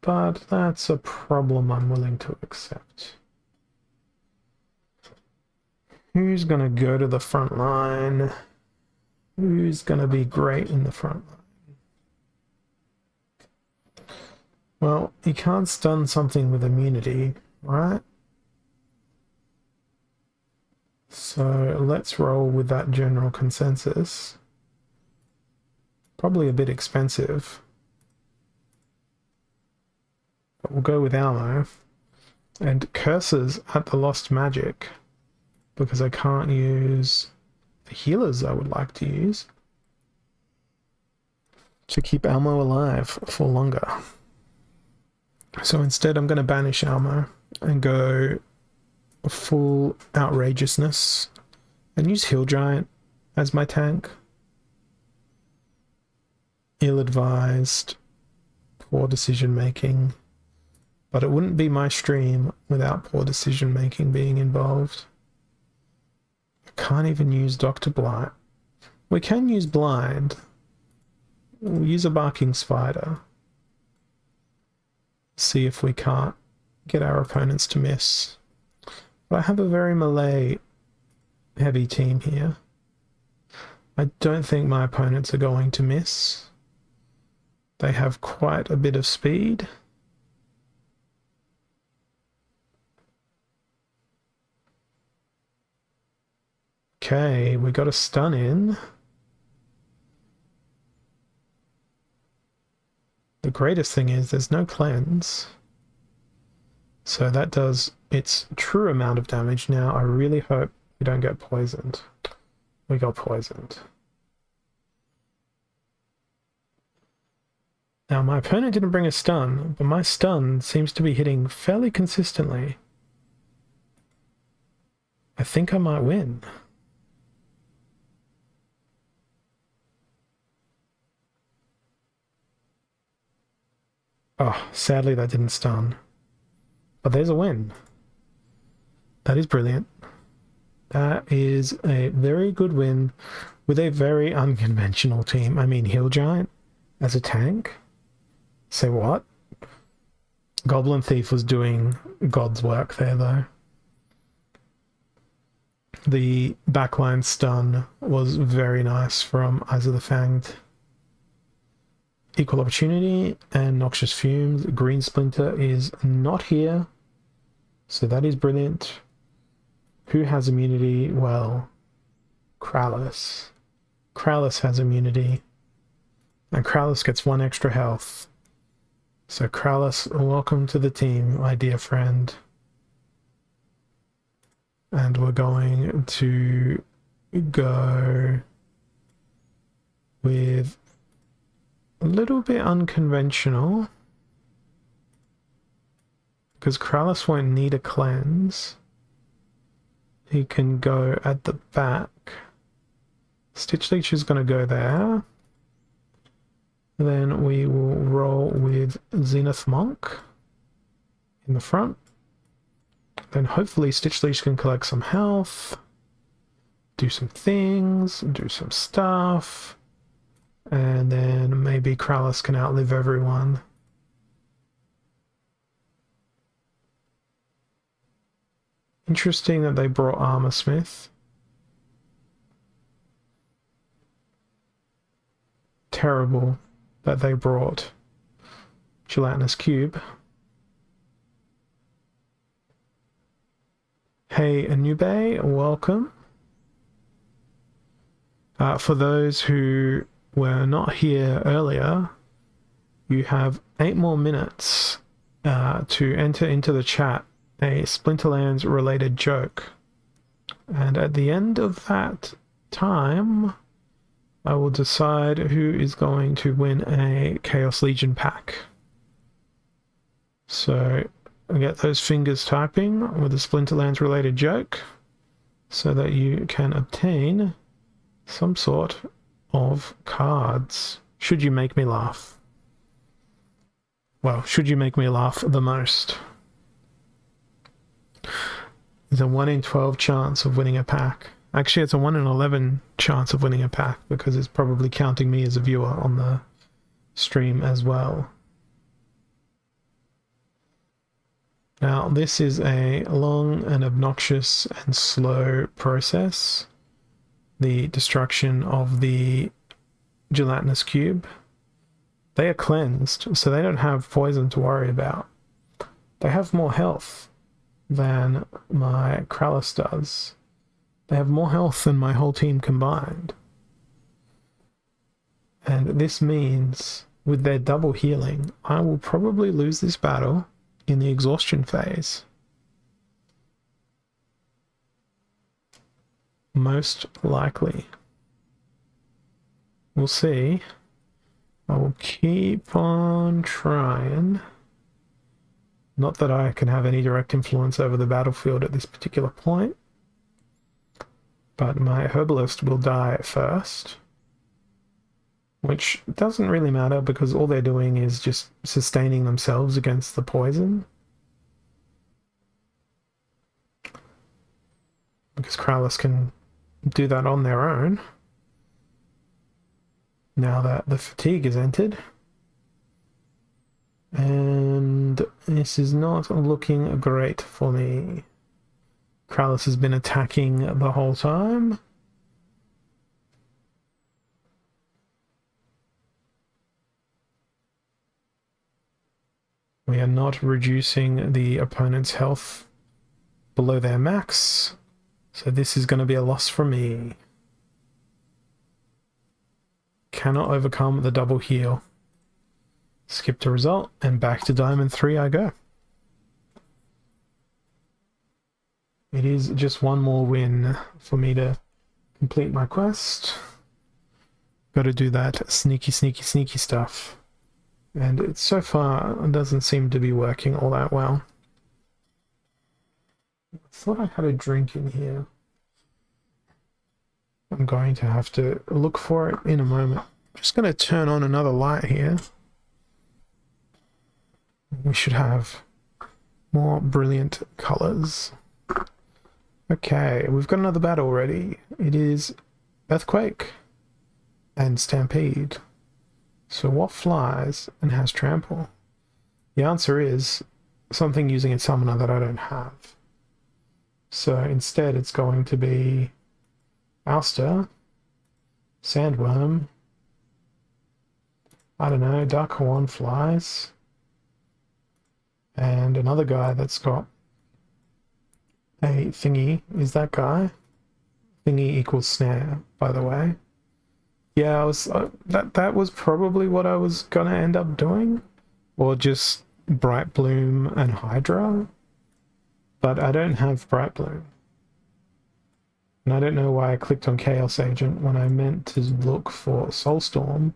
But that's a problem I'm willing to accept. Who's going to go to the front line? Who's going to be great in the front line? Well, you can't stun something with immunity, right? So let's roll with that general consensus. Probably a bit expensive. But we'll go with Almo. And curses at the lost magic, because I can't use the healers I would like to use to keep Almo alive for longer. So instead I'm going to banish Almo and go full outrageousness and use Hill Giant as my tank. Ill-advised, poor decision making, but it wouldn't be my stream without poor decision making being involved. I can't even use Dr. Blight. We can use Blind. We'll use a Barking Spider. See if we can't get our opponents to miss. But I have a very melee heavy team here. I don't think my opponents are going to miss. They have quite a bit of speed. Okay, we got a stun in. The greatest thing is there's no cleanse. So that does its true amount of damage. Now I really hope we don't get poisoned. We got poisoned. Now my opponent didn't bring a stun, but my stun seems to be hitting fairly consistently. I think I might win. Oh, sadly that didn't stun. But there's a win. That is brilliant. That is a very good win with a very unconventional team. I mean, Hill Giant as a tank? Say what? Goblin Thief was doing God's work there, though. The backline stun was very nice from Eyes of the Fanged. Equal Opportunity and Noxious Fumes. Green Splinter is not here, so that is brilliant. Who has immunity? Well, Krallis. Krallis has immunity. And Krallis gets 1 extra health. So Krallis, welcome to the team, my dear friend. And we're going to go with a little bit unconventional, because Krallis won't need a cleanse. He can go at the back. Stitch Leech is going to go there. Then we will roll with Zenith Monk in the front. Then hopefully Stitch Leech can collect some health, do some things, do some stuff, and then maybe Krallis can outlive everyone. Interesting that they brought Armor Smith. Terrible that they brought Gelatinous Cube. Hey Anube, welcome. For those who were not here earlier, you have 8 more minutes to enter into the chat a Splinterlands related joke. And at the end of that time, I will decide who is going to win a Chaos Legion pack. So get those fingers typing with a Splinterlands related joke so that you can obtain some sort of cards. Should you make me laugh? Well, should you make me laugh the most? There's a 1 in 12 chance of winning a pack. Actually, it's a 1 in 11 chance of winning a pack because it's probably counting me as a viewer on the stream as well. Now, this is a long and obnoxious and slow process. The destruction of the Gelatinous Cube. They are cleansed, so they don't have poison to worry about. They have more health than my Krallis does. They have more health than my whole team combined. And this means, with their double healing, I will probably lose this battle in the exhaustion phase. Most likely. We'll see. I will keep on trying. Not that I can have any direct influence over the battlefield at this particular point. But my Herbalist will die first. Which doesn't really matter because all they're doing is just sustaining themselves against the poison. Because Krallis can do that on their own. Now that the fatigue is entered. And this is not looking great for me. Krallis has been attacking the whole time. We are not reducing the opponent's health below their max, so this is going to be a loss for me. Cannot overcome the double heal. Skip to result, and back to Diamond 3 I go. It is just one more win for me to complete my quest. Got to do that sneaky stuff. And it so far doesn't seem to be working all that well. I thought I had a drink in here. I'm going to have to look for it in a moment. I'm just going to turn on another light here. We should have more brilliant colors. Okay, we've got another battle ready. It is Earthquake and Stampede. So what flies and has trample? The answer is something using a summoner that I don't have. So instead it's going to be Ouster, Sandworm, I don't know, Dark Horn flies, and another guy that's got a thingy is that guy. I thingy equals snare, by the way. Yeah, I was that was probably what I was gonna end up doing, or just Bright Bloom and Hydra, but I don't have Bright Bloom, and I don't know why I clicked on Chaos Agent when I meant to look for Soulstorm.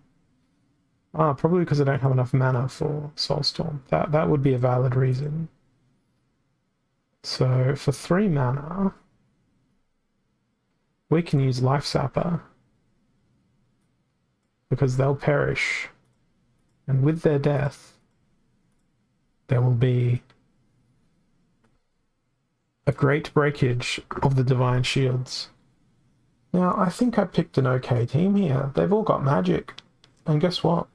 Ah, probably because I don't have enough mana for Soulstorm. That would be a valid reason. So for 3 mana, we can use Life Sapper, because they'll perish, and with their death, there will be a great breakage of the Divine Shields. Now, I think I picked an okay team here. They've all got magic, and guess what?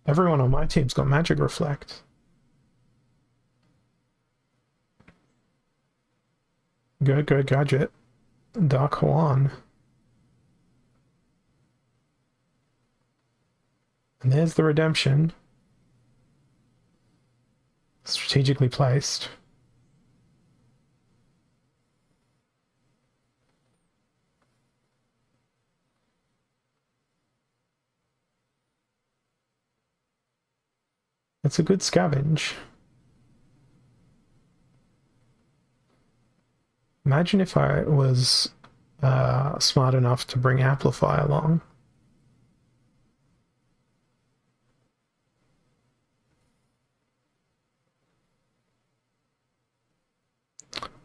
Everyone on my team's got Magic Reflect. Go Gadget. Dark Huan. And there's the redemption. Strategically placed. It's a good scavenge. Imagine if I was smart enough to bring Amplify along.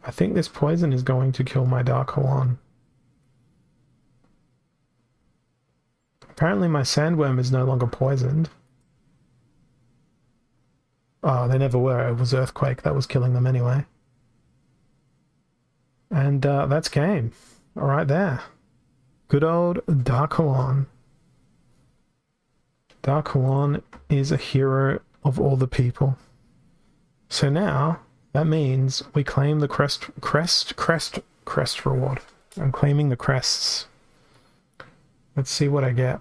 I think this poison is going to kill my Dark Huan. Apparently my Sandworm is no longer poisoned. Oh, they never were. It was Earthquake that was killing them anyway. And that's game. All right there. Good old Dark Huan. Dark Huan is a hero of all the people. So now, that means we claim the crest reward. I'm claiming the crests. Let's see what I get.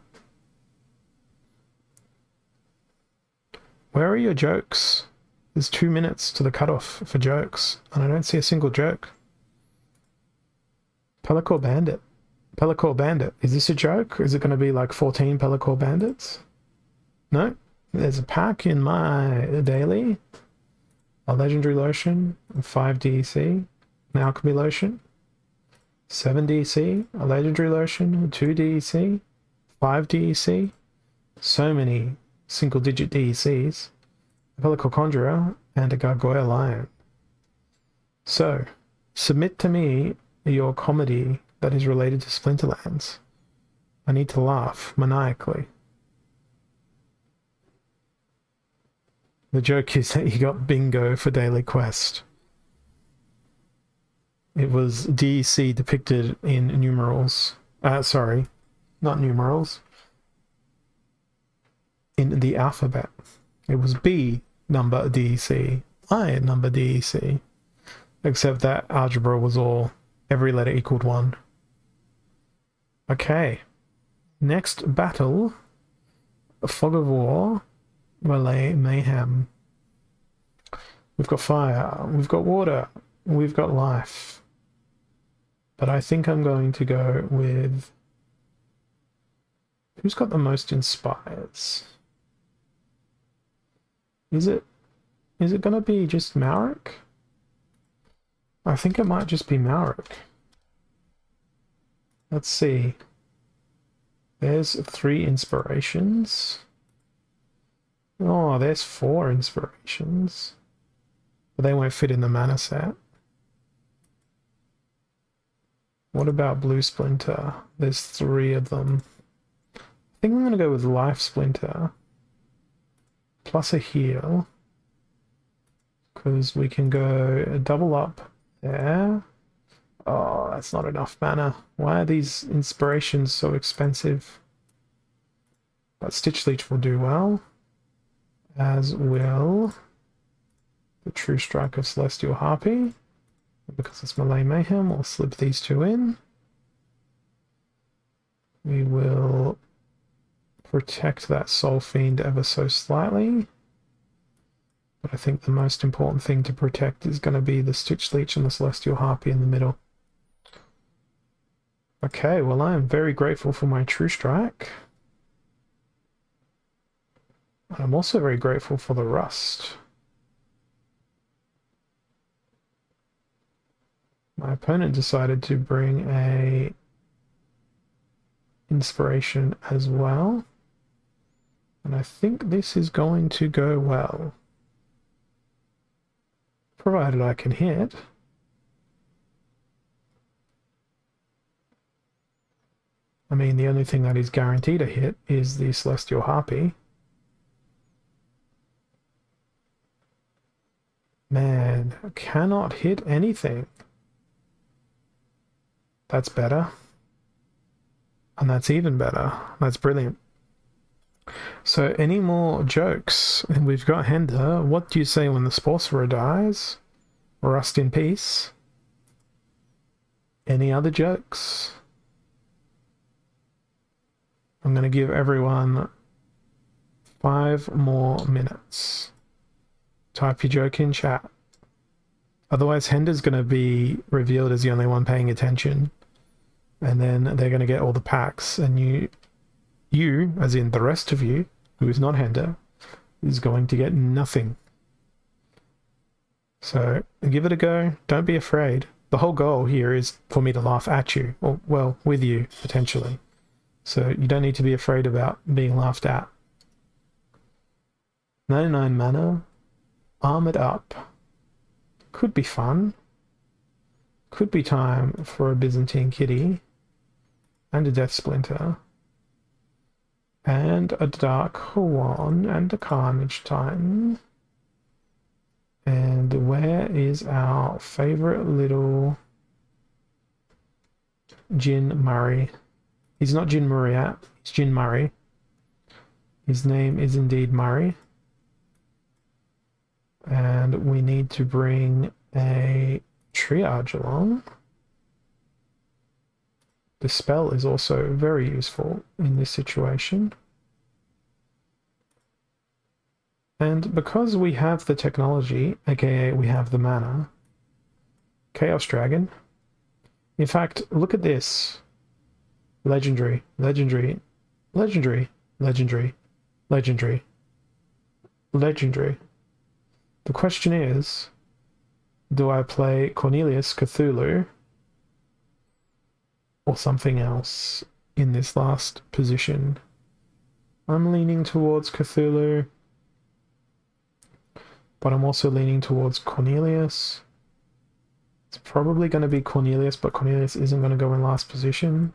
Where are your jokes? There's 2 minutes to the cutoff for jokes, and I don't see a single joke. Pellicore Bandit. Pellicore Bandit. Is this a joke? Is it going to be like 14 Pellicore Bandits? No. There's a pack in my daily. A Legendary Lotion, 5 DEC. An Alchemy Lotion, 7 DEC. A Legendary Lotion, 2 DEC. 5 DEC. So many single-digit DECs. A Pellicore Conjurer, and a Gargoyle Lion. So, submit to me your comedy that is related to Splinterlands. I need to laugh maniacally. The joke is that you got bingo for Daily Quest. It was DEC depicted in numerals. Sorry, not numerals. In the alphabet. It was B number DEC, I number DEC. Except that algebra was all, every letter equaled 1. Okay. Next battle. Fog of War. Relay Mayhem. We've got fire, we've got water, we've got life. But I think I'm going to go with... Who's got the most inspires? Is it going to be just Marik? I think it might just be Marik. Let's see. There's 3 inspirations. Oh, there's 4 inspirations. But they won't fit in the mana set. What about Blue Splinter? There's 3 of them. I think I'm going to go with Life Splinter. Plus a heal. Because we can go a double up there. Oh, that's not enough mana. Why are these inspirations so expensive? But Stitch Leech will do well. As will the True Strike of Celestial Harpy. Because it's Melee Mayhem, we'll slip these 2 in. We will protect that Soul Fiend ever so slightly. But I think the most important thing to protect is going to be the Stitch Leech and the Celestial Harpy in the middle. Okay, well, I am very grateful for my True Strike. I'm also very grateful for the Rust. My opponent decided to bring a Inspiration as well. And I think this is going to go well. Provided I can hit. I mean, the only thing that is guaranteed a hit is the Celestial Harpy. Man, I cannot hit anything. That's better. And that's even better. That's brilliant. So any more jokes? And we've got Hender. What do you say when the Sorcerer dies? Rust in peace. Any other jokes? I'm going to give everyone 5 more minutes. Type your joke in chat. Otherwise, Hender's going to be revealed as the only one paying attention. And then they're going to get all the packs. And you, as in the rest of you, who is not Hender, is going to get nothing. So give it a go. Don't be afraid. The whole goal here is for me to laugh at you. Or, well, with you, potentially. So you don't need to be afraid about being laughed at. 99 mana. Armored up. Could be fun. Could be time for a Byzantine Kitty. And a Death Splinter. And a Dark one. And a Carnage Titan. And where is our favorite little Jin Murray? He's not Jin Murray, he's Jin Murray. His name is indeed Murray. And we need to bring a Triage along. The spell is also very useful in this situation. And because we have the technology, aka we have the mana, Chaos Dragon. In fact, look at this. Legendary, legendary, legendary, legendary, legendary, legendary. The question is, do I play Cornelius Cthulhu or something else in this last position? I'm leaning towards Cthulhu, but I'm also leaning towards Cornelius. It's probably going to be Cornelius, but Cornelius isn't going to go in last position.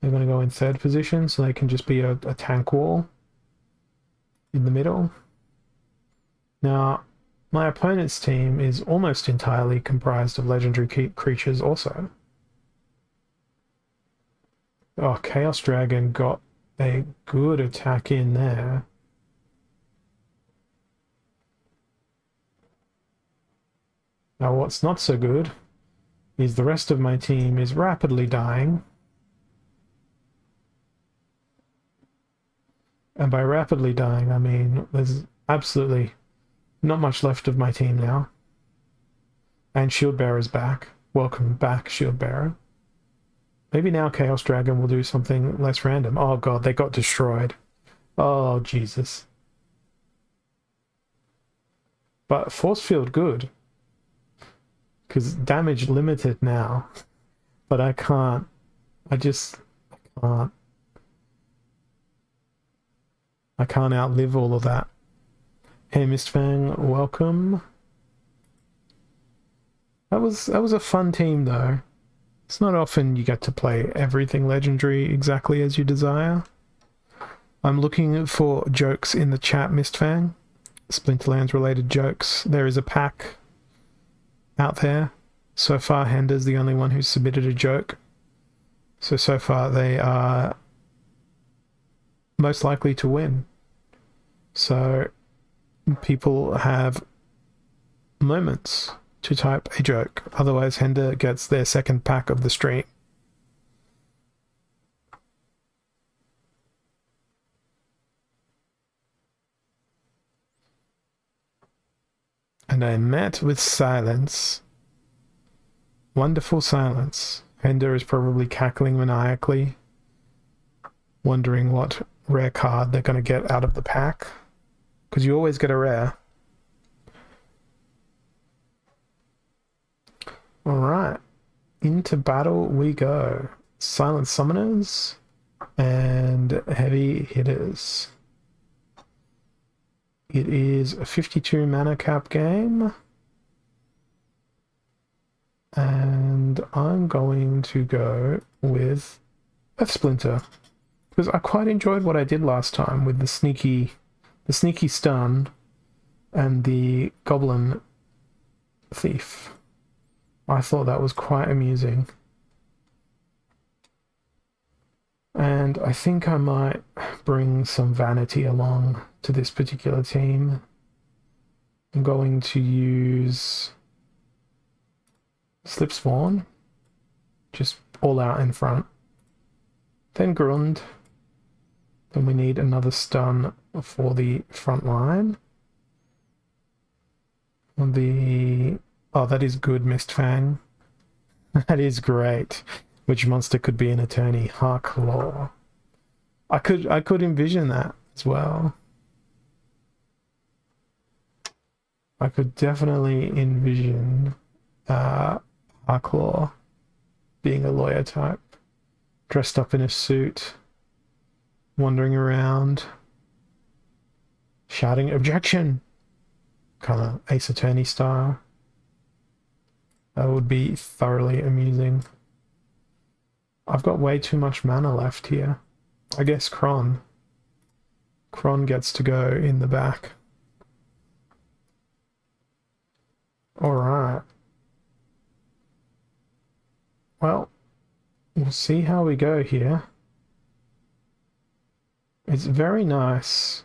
They're going to go in 3rd position, so they can just be a tank wall in the middle. Now, my opponent's team is almost entirely comprised of legendary creatures also. Oh, Chaos Dragon got a good attack in there. Now, what's not so good is the rest of my team is rapidly dying. And by rapidly dying, I mean there's absolutely not much left of my team now. And Shield Bearer's back. Welcome back, Shield Bearer. Maybe now Chaos Dragon will do something less random. Oh god, they got destroyed. Oh, Jesus. But Force Field good. Because damage limited now. But I can't. I can't. I can't outlive all of that. Hey, Mistfang, welcome. That was a fun team, though. It's not often you get to play everything legendary exactly as you desire. I'm looking for jokes in the chat, Mistfang. Splinterlands related jokes. There is a pack out there. So far, Hender's the only one who's submitted a joke. So far they are most likely to win. So people have moments to type a joke. Otherwise, Hender gets their 2nd pack of the stream. And I met with silence. Wonderful silence. Pender is probably cackling maniacally, wondering what rare card they're going to get out of the pack. Because you always get a rare. Alright, into battle we go. Silent Summoners and Heavy Hitters. It is a 52 mana cap game. And I'm going to go with a Splinter. Because I quite enjoyed what I did last time with the sneaky stun and the Goblin Thief. I thought that was quite amusing. And I think I might bring some vanity along to this particular team. I'm going to use Slip Spawn, just all out in front. Then Grund. Then we need another stun for the front line. Oh, that is good, Mistfang. That is great. Which monster could be an attorney? Harklaw. I could envision that as well. I could definitely envision Harklaw being a lawyer type, dressed up in a suit, wandering around, shouting objection, kind of Ace Attorney style. That would be thoroughly amusing. I've got way too much mana left here. I guess Kron gets to go in the back. Alright. Well, we'll see how we go here. It's very nice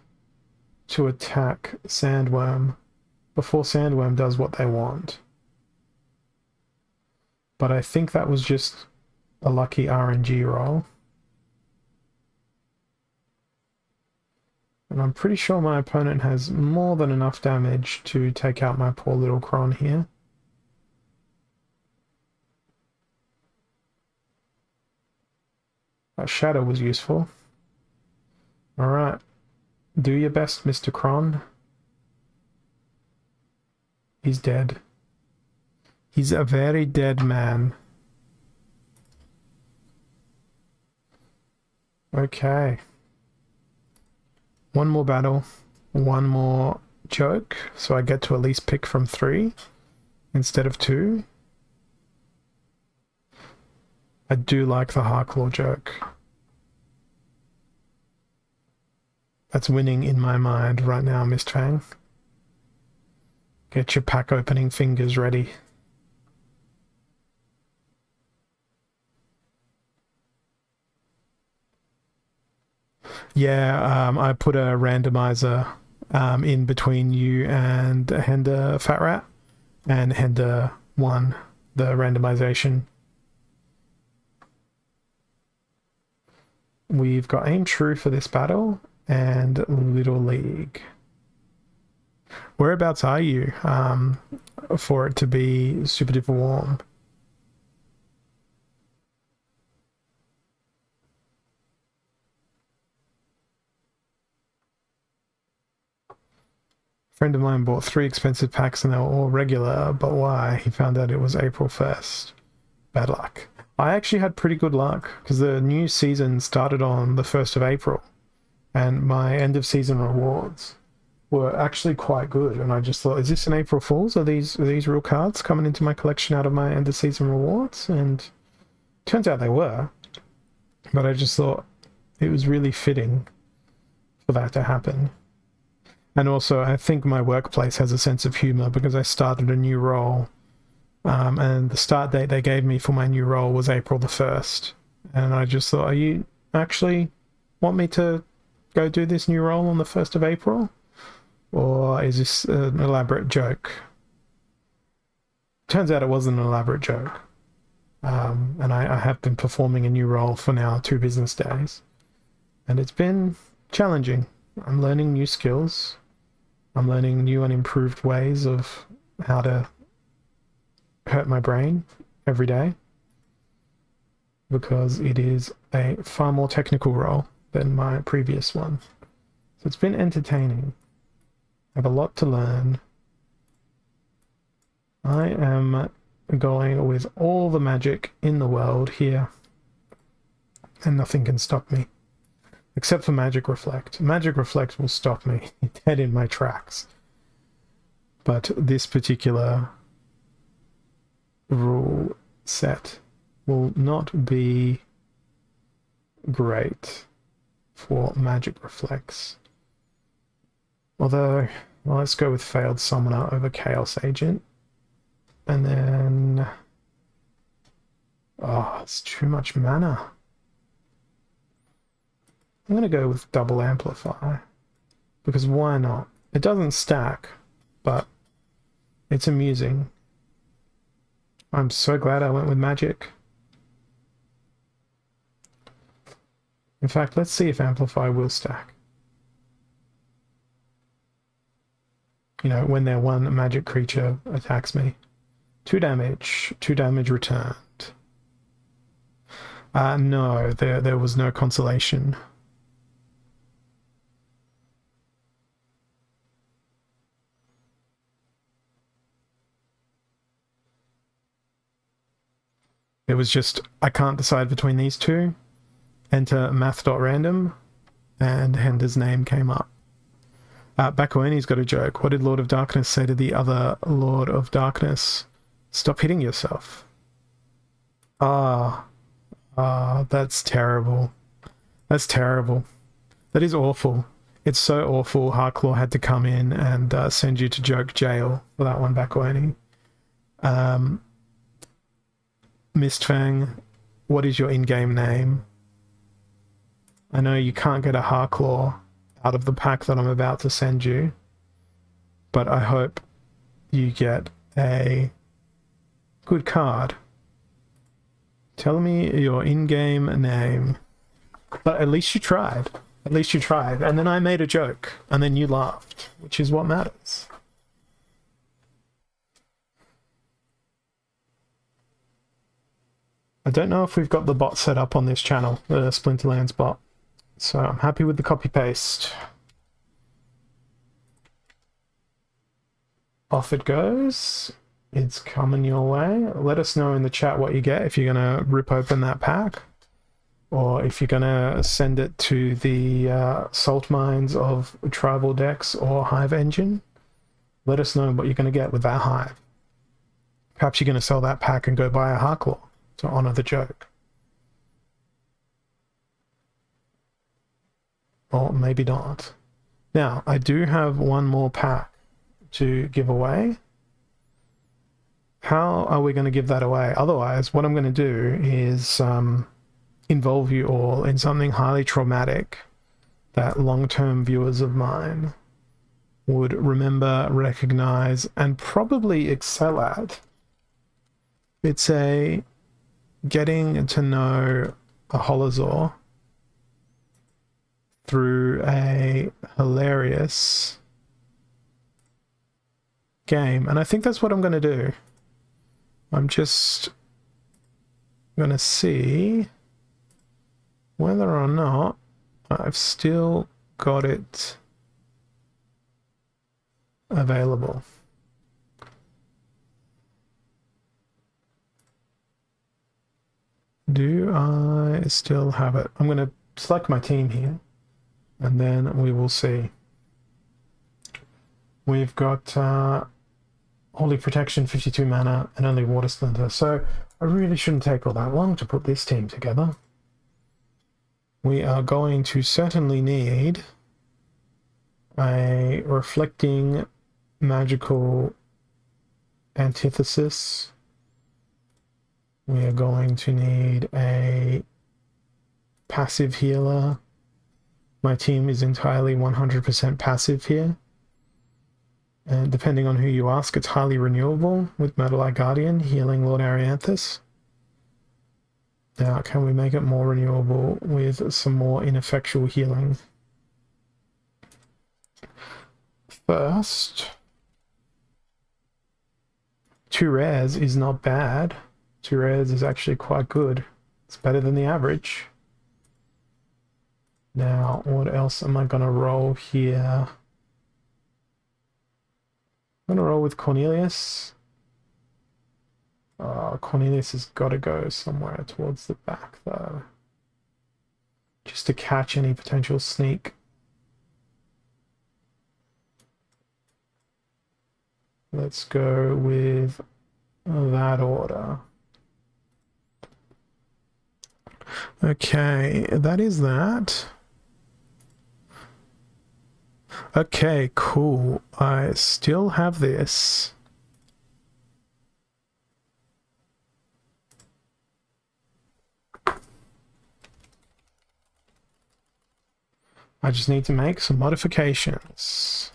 to attack Sandworm before Sandworm does what they want. But I think that was just a lucky RNG roll. And I'm pretty sure my opponent has more than enough damage to take out my poor little Kron here. That shadow was useful. Alright. Do your best, Mr. Kron. He's dead. He's a very dead man. Okay. One more battle, one more joke, so I get to at least pick from 3 instead of 2. I do like the Harklaw joke. That's winning in my mind right now, Mistfang. Get your pack opening fingers ready. Yeah, I put a randomizer in between you and Hender Fat Rat, and Hender won the randomization. We've got Aim True for this battle and Little League. Whereabouts are you for it to be super duper warm? Friend of mine bought 3 expensive packs and they were all regular, but why? He found out it was April 1st. Bad luck. I actually had pretty good luck because the new season started on the 1st of April and my end of season rewards were actually quite good, and I just thought, is this an April Fool's? Are these real cards coming into my collection out of my end of season rewards? And turns out they were, but I just thought it was really fitting for that to happen. And also, I think my workplace has a sense of humor because I started a new role, and the start date they gave me for my new role was April the 1st. And I just thought, are you actually want me to go do this new role on the 1st of April? Or is this an elaborate joke? Turns out it wasn't an elaborate joke. And I have been performing a new role for now 2 business days. And it's been challenging. I'm learning new skills. I'm learning new and improved ways of how to hurt my brain every day. because it is a far more technical role than my previous one. So it's been entertaining. I have a lot to learn. I am going with all the magic in the world here, and nothing can stop me. Except for Magic Reflect. Magic Reflect will stop me dead in my tracks. But this particular rule set will not be great for Magic Reflects. Although, well, let's go with Failed Summoner over Chaos Agent. And then... oh, it's too much mana. I'm going to go with Double Amplify. Because why not? It doesn't stack, but it's amusing. I'm so glad I went with Magic. In fact, let's see if Amplify will stack. You know, when their one magic creature attacks me. 2 damage. 2 damage returned. No, there was no consolation. It was just, I can't decide between these two. Enter math.random, and Hender's name came up. Bakueni's got a joke. What did Lord of Darkness say to the other Lord of Darkness? Stop hitting yourself. That's terrible. That's terrible. That is awful. It's so awful. Harklaw had to come in and send you to joke jail for that one, Bakueni. Mistfang, what is your in-game name? I know you can't get a Harklaw out of the pack that I'm about to send you, but I hope you get a good card. Tell me your in-game name. But at least you tried. At least you tried. And then I made a joke, and then you laughed, which is what matters. I don't know if we've got the bot set up on this channel, the Splinterlands bot. So I'm happy with the copy-paste. Off it goes. It's coming your way. Let us know in the chat what you get if you're going to rip open that pack. Or if you're going to send it to the salt mines of Tribal Decks or Hive Engine. Let us know what you're going to get with that Hive. Perhaps you're going to sell that pack and go buy a Harklaw to honor the joke. Or maybe not. Now, I do have one more pack to give away. How are we going to give that away? Otherwise, what I'm going to do is involve you all in something highly traumatic that long-term viewers of mine would remember, recognize, and probably excel at. It's a getting to know a Holosaur through a hilarious game. And I think that's what I'm going to do. I'm just going to see whether or not I've still got it available. Do I still have it? I'm going to select my team here, and then we will see. We've got Holy Protection, 52 mana, and only Water Splinter, so I really shouldn't take all that long to put this team together. We are going to certainly need a Reflecting Magical Antithesis. We are going to need a passive healer. My team is entirely 100% passive here. And depending on who you ask, it's highly renewable with Metal Eye Guardian, healing Lord Arianthus. Now, can we make it more renewable with some more ineffectual healing? First, 2 rares is not bad. 2 rares is actually quite good. It's better than the average. Now, what else am I going to roll here? I'm going to roll with Cornelius. Cornelius has got to go somewhere towards the back, though. Just to catch any potential sneak. Let's go with that order. Okay, that is that. Okay, cool. I still have this. I just need to make some modifications.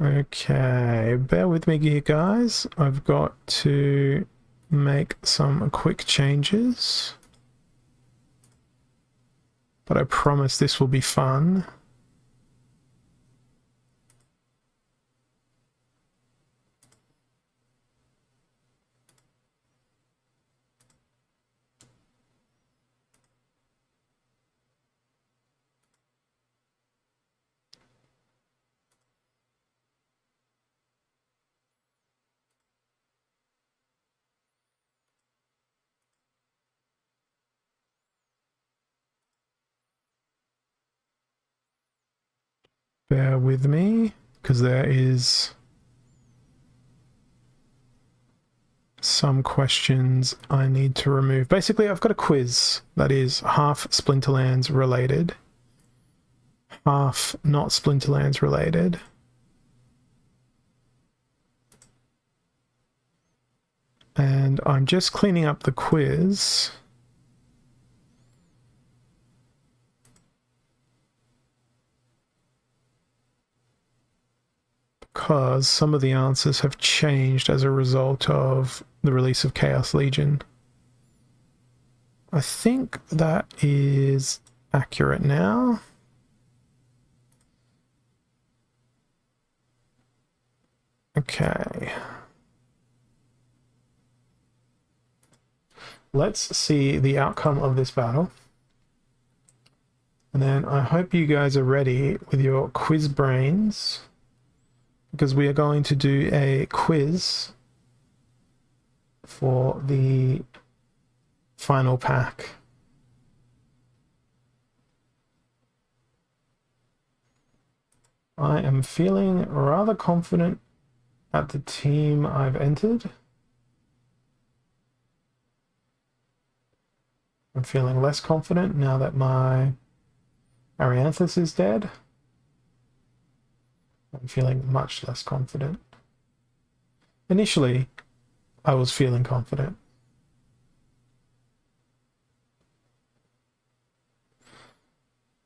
Okay, bear with me here, guys. I've got to make some quick changes. But I promise this will be fun. Bear with me, because there is some questions I need to remove. Basically, I've got a quiz that is half Splinterlands related, half not Splinterlands related. And I'm just cleaning up the quiz. Because some of the answers have changed as a result of the release of Chaos Legion. I think that is accurate now. Okay. Let's see the outcome of this battle. And then I hope you guys are ready with your quiz brains, because we are going to do a quiz for the final pack. I am feeling rather confident at the team I've entered. I'm feeling less confident now that my Arianthus is dead. I'm feeling much less confident. Initially, I was feeling confident.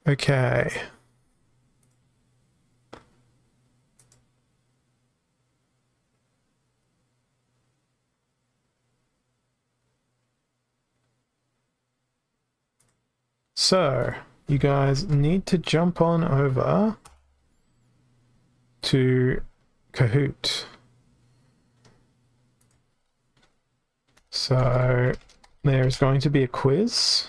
Okay. So, you guys need to jump on over to Kahoot. So, there's going to be a quiz.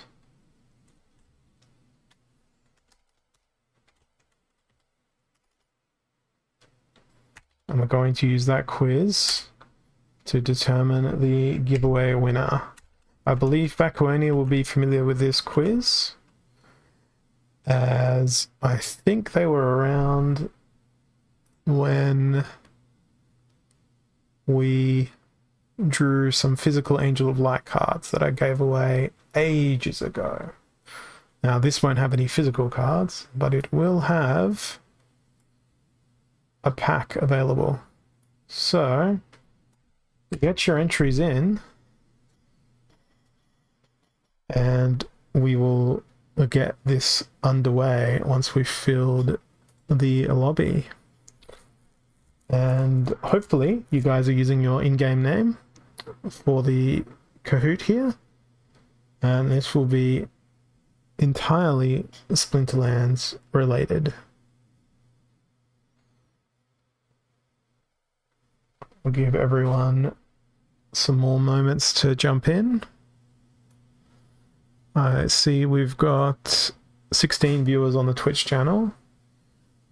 And we're going to use that quiz to determine the giveaway winner. I believe Baconia will be familiar with this quiz, as I think they were around when we drew some physical Angel of Light cards that I gave away ages ago. Now, this won't have any physical cards, but it will have a pack available. So, get your entries in, and we will get this underway once we've filled the lobby. And hopefully you guys are using your in-game name for the Kahoot here, and this will be entirely Splinterlands related. I'll give everyone some more moments to jump in. I see we've got 16 viewers on the Twitch channel.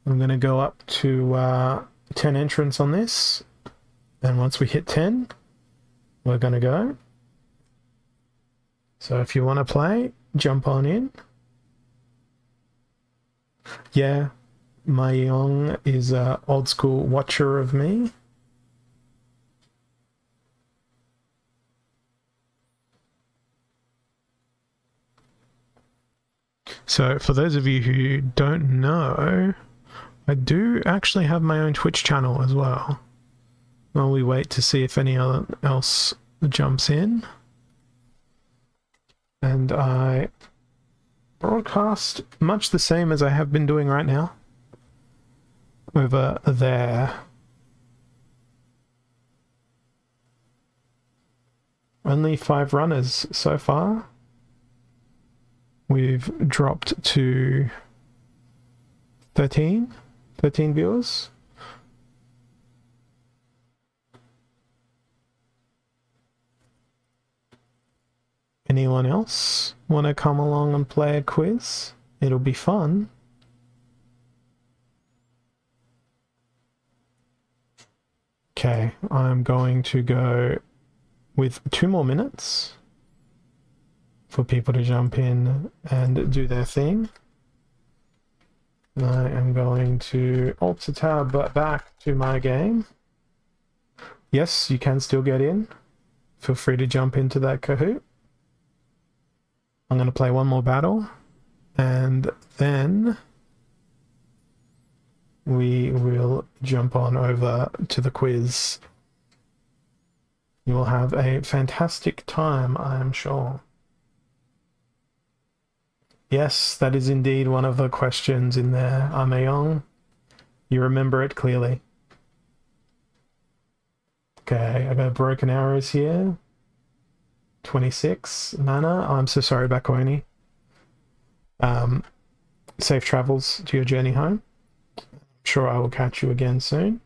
I'm going to go up to 10 entrants on this. And once we hit 10, we're going to go. So if you want to play, jump on in. Yeah, my young is an old school watcher of me. So for those of you who don't know, I do actually have my own Twitch channel as well. While we wait to see if anyone else jumps in. And I broadcast much the same as I have been doing right now. Over there. Only 5 runners so far. We've dropped to 13 viewers. Anyone else want to come along and play a quiz? It'll be fun. Okay, I'm going to go with 2 more minutes for people to jump in and do their thing. I am going to Alt-Tab back to my game. Yes, you can still get in. Feel free to jump into that Kahoot. I'm going to play one more battle, and then we will jump on over to the quiz. You will have a fantastic time, I am sure. Yes, that is indeed one of the questions in there, Amayong. You remember it clearly. Okay, I got broken arrows here. 26 mana. Oh, I'm so sorry, Bakoni. Safe travels to your journey home. I'm sure I will catch you again soon.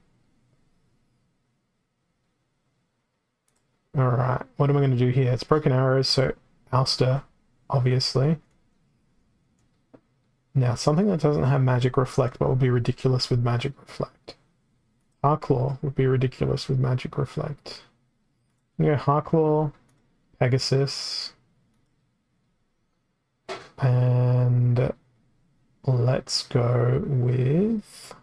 Alright, what am I going to do here? It's broken arrows, so Ouster, obviously. Now, something that doesn't have Magic Reflect but will be ridiculous with Magic Reflect. Harklaw would be ridiculous with Magic Reflect. Yeah, Harklaw, Pegasus, and let's go with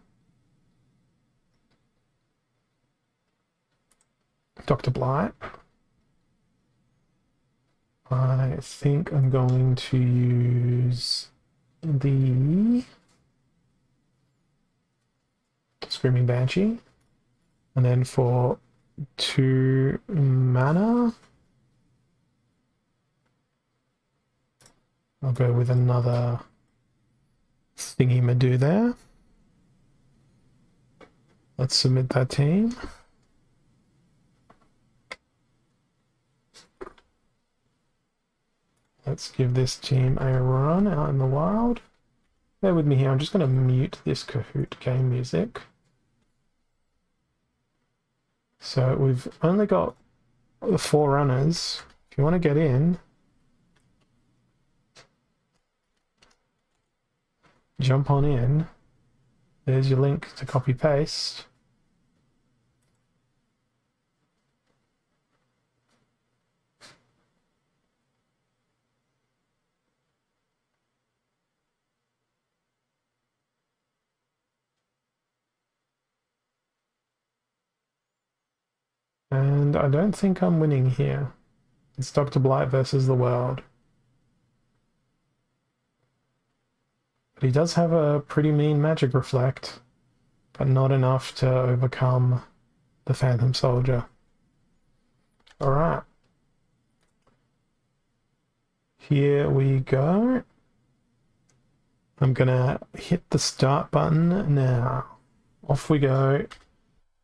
Dr. Blight. I think I'm going to use the Screaming Banshee, and then for 2 mana I'll go with another thingy-madoo there. Let's submit that team. Let's give this team a run out in the wild. Bear with me here, I'm just going to mute this Kahoot game music. So we've only got 4 runners. If you want to get in, jump on in. There's your link to copy paste. And I don't think I'm winning here. It's Dr. Blight versus the world. But he does have a pretty mean Magic Reflect, but not enough to overcome the Phantom Soldier. Alright. Here we go. I'm gonna hit the start button now. Off we go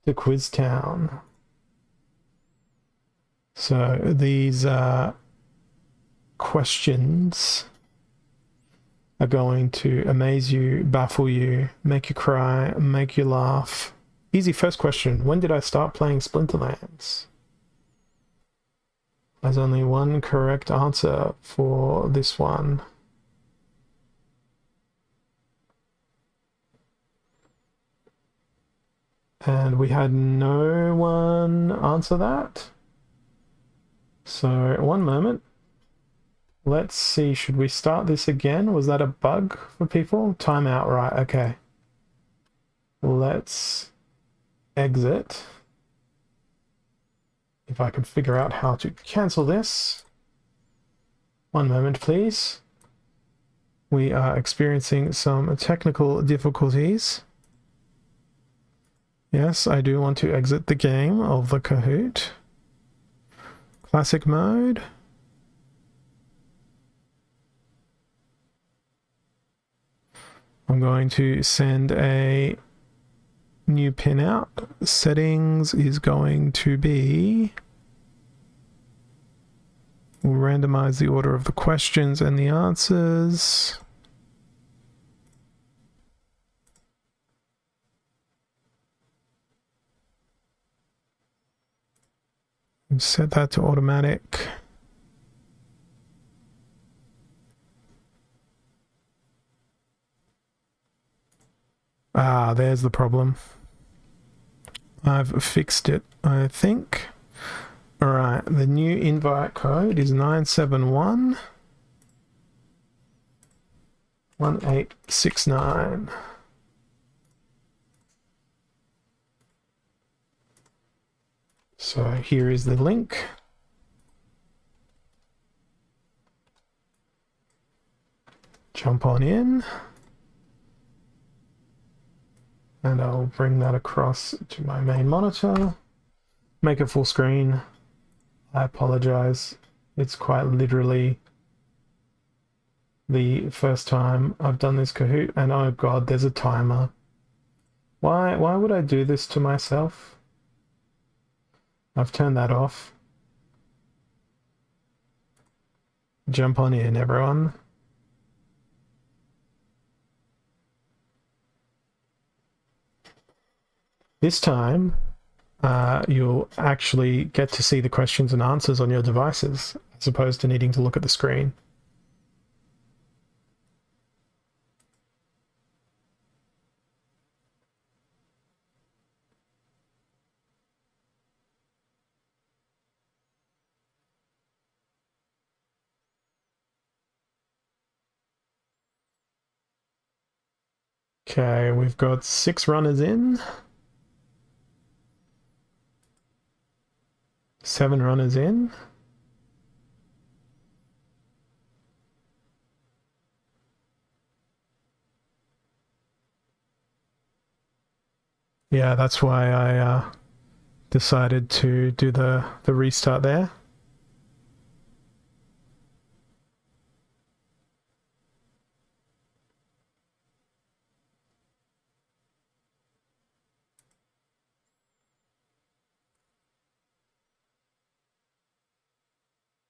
to Quiz Town. So these questions are going to amaze you, baffle you, make you cry, make you laugh, Easy first question. When did I start playing Splinterlands? There's only one correct answer for this one. And we had no one answer that. So, one moment. Let's see, should we start this again? Was that a bug for people? Timeout, right, okay. Let's exit. If I can figure out how to cancel this. One moment, please. We are experiencing some technical difficulties. Yes, I do want to exit the game of the Kahoot. Classic mode. I'm going to send a new pin out. Settings is going to be... We'll randomize the order of the questions and the answers. Set that to automatic. Ah, there's the problem. I've fixed it, I think. Alright, the new invite code is 971 1869. So here is the link. Jump on in. And I'll bring that across to my main monitor. Make it full screen. I apologize. It's quite literally the first time I've done this Kahoot, and oh god, there's a timer. Why would I do this to myself? I've turned that off. Jump on in, everyone. This time, you'll actually get to see the questions and answers on your devices, as opposed to needing to look at the screen. Okay, we've got 6 runners in. 7 runners in. Yeah, that's why I decided to do the restart there.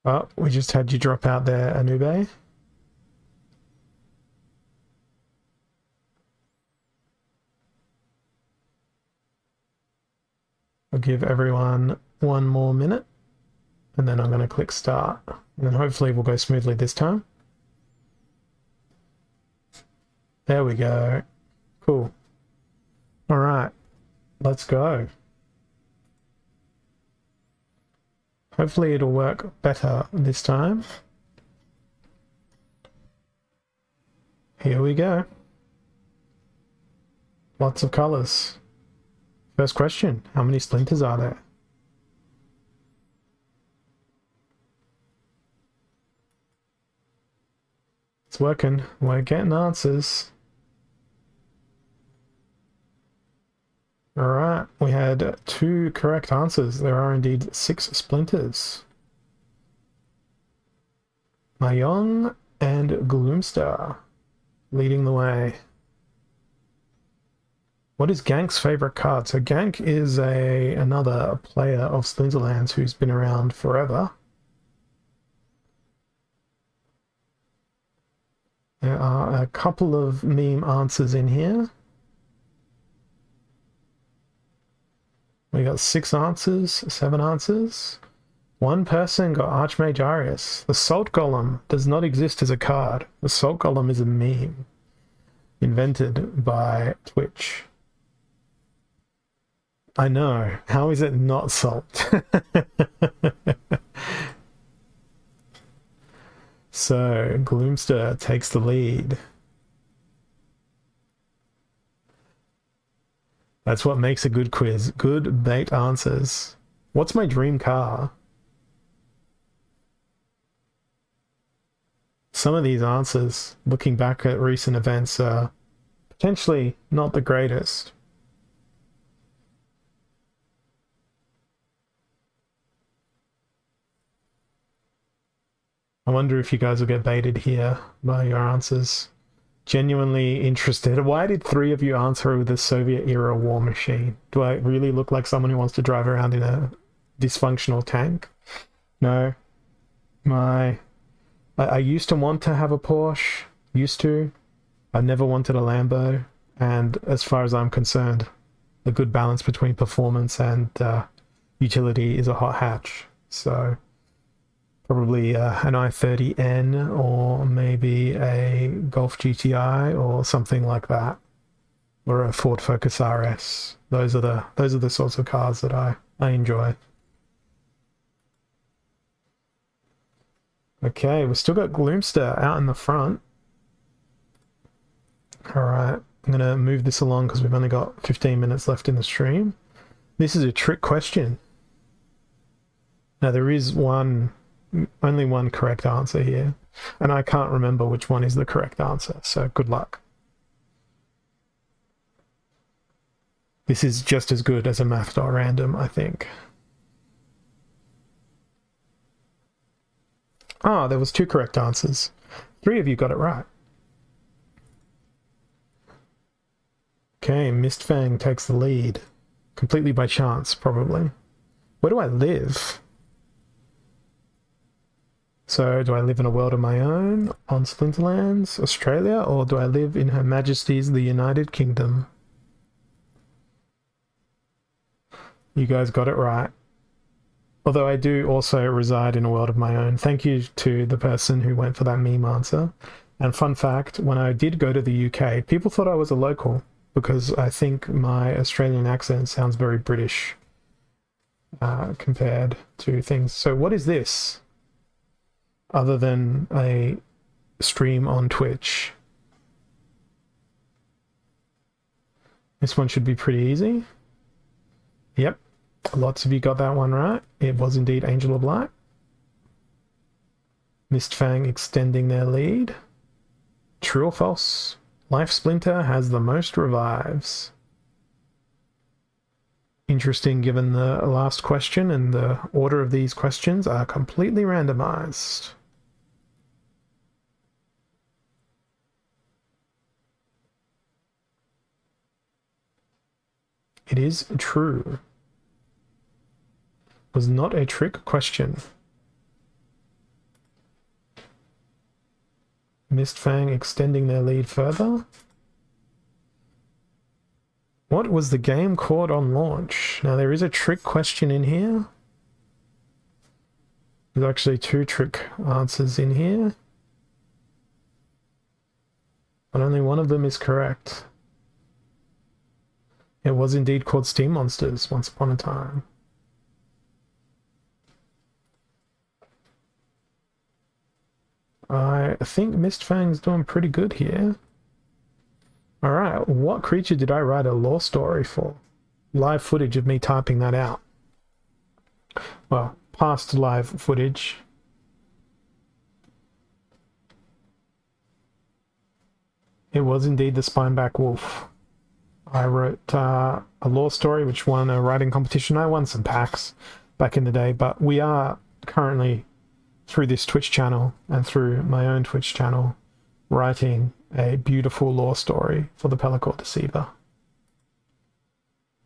Oh, we just had you drop out there, Anube. I'll give everyone 1 more minute, and then I'm going to click start. And then hopefully we'll go smoothly this time. There we go. Cool. All right, let's go. Hopefully it'll work better this time. Here we go. Lots of colors. First question, how many splinters are there? It's working. We're getting answers. Alright, we had 2 correct answers. There are indeed 6 splinters. Mayong and Gloomstar leading the way. What is Gank's favorite card? So Gank is another player of Splinterlands who's been around forever. There are a couple of meme answers in here. We got 6 answers, 7 answers. One person got Archmage Arius. The Salt Golem does not exist as a card. The Salt Golem is a meme invented by Twitch. I know. How is it not salt? So, Gloomster takes the lead. That's what makes a good quiz. Good bait answers. What's my dream car? Some of these answers, looking back at recent events, are potentially not the greatest. I wonder if you guys will get baited here by your answers. Genuinely interested. Why did 3 of you answer with a Soviet-era war machine? Do I really look like someone who wants to drive around in a dysfunctional tank? No. I used to want to have a Porsche. Used to. I never wanted a Lambo. And as far as I'm concerned, a good balance between performance and utility is a hot hatch. So probably an i30N or maybe a Golf GTI or something like that, or a Ford Focus RS. Those are the sorts of cars that I enjoy. Okay, we've still got Gloomster out in the front. All right, I'm gonna move this along because we've only got 15 minutes left in the stream. This is a trick question. Now there is only one correct answer here, and I can't remember which one is the correct answer, so good luck. This is just as good as a math.random, I think. Ah, there was 2 correct answers. 3 of you got it right. Okay, Mistfang takes the lead. Completely by chance, probably. Where do I live? So, do I live in a world of my own on Splinterlands, Australia, or do I live in Her Majesty's the United Kingdom? You guys got it right. Although I do also reside in a world of my own. Thank you to the person who went for that meme answer. And fun fact, when I did go to the UK, people thought I was a local because I think my Australian accent sounds very British compared to things. So what is this? Other than a stream on Twitch. This one should be pretty easy. Yep, lots of you got that one right. It was indeed Angel of Light. Mistfang extending their lead. True or false? Life Splinter has the most revives. Interesting given the last question and the order of these questions are completely randomized. It is true. Was not a trick question. Mistfang extending their lead further. What was the game called on launch? Now there is a trick question in here. There's actually 2 trick answers in here. But only one of them is correct. It was indeed called Steam Monsters once upon a time. I think Mistfang's doing pretty good here. Alright, what creature did I write a lore story for? Live footage of me typing that out. Well, past live footage. It was indeed the Spineback Wolf. I wrote a lore story which won a writing competition. I won some packs back in the day, but we are currently, through this Twitch channel and through my own Twitch channel, writing a beautiful lore story for the Pellicore Deceiver.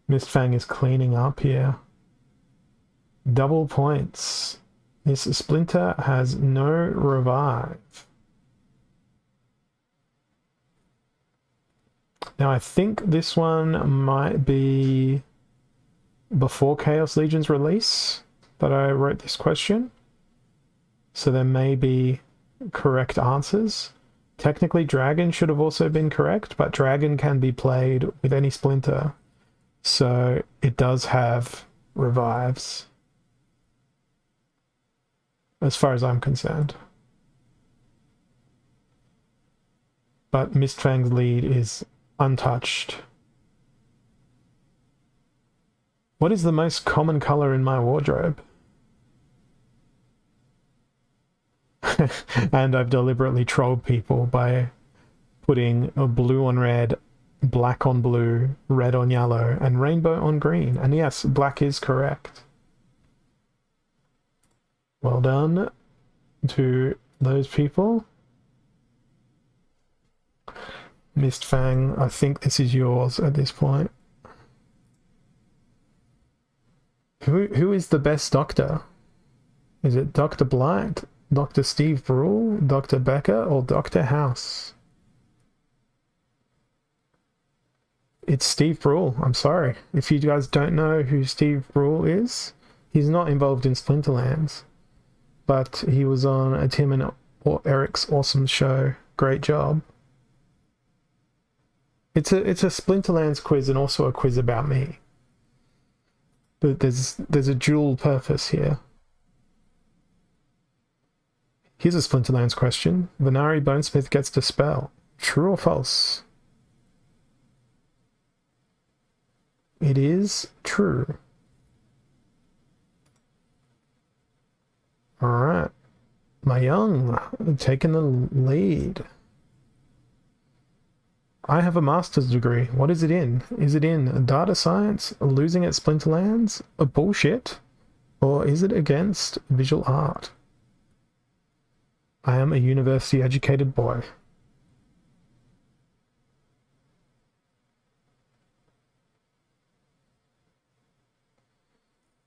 Mistfang is cleaning up here. Double points. This Splinter has no revive. Now I think this one might be before Chaos Legion's release that I wrote this question. So there may be correct answers. Technically, Dragon should have also been correct, but Dragon can be played with any Splinter. So it does have revives, as far as I'm concerned. But Mistfang's lead is untouched. What is the most common color in my wardrobe? And I've deliberately trolled people by putting a blue on red, black on blue, red on yellow, and rainbow on green. And yes, black is correct. Well done to those people. Mistfang, I think this is yours at this point. Who is the best doctor? Is it Dr. Blight, Dr. Steve Brule, Dr. Becker, or Dr. House? It's Steve Brule. I'm sorry. If you guys don't know who Steve Brule is, he's not involved in Splinterlands, but he was on Tim and Eric's awesome show. Great job. It's a Splinterlands quiz and also a quiz about me. But there's a dual purpose here. Here's a Splinterlands question. Venari Bonesmith gets Dispel. True or false? It is true. Alright. My young taking the lead. I have a master's degree. What is it in? Is it in data science, losing at Splinterlands, a bullshit, or is it against visual art? I am a university-educated boy.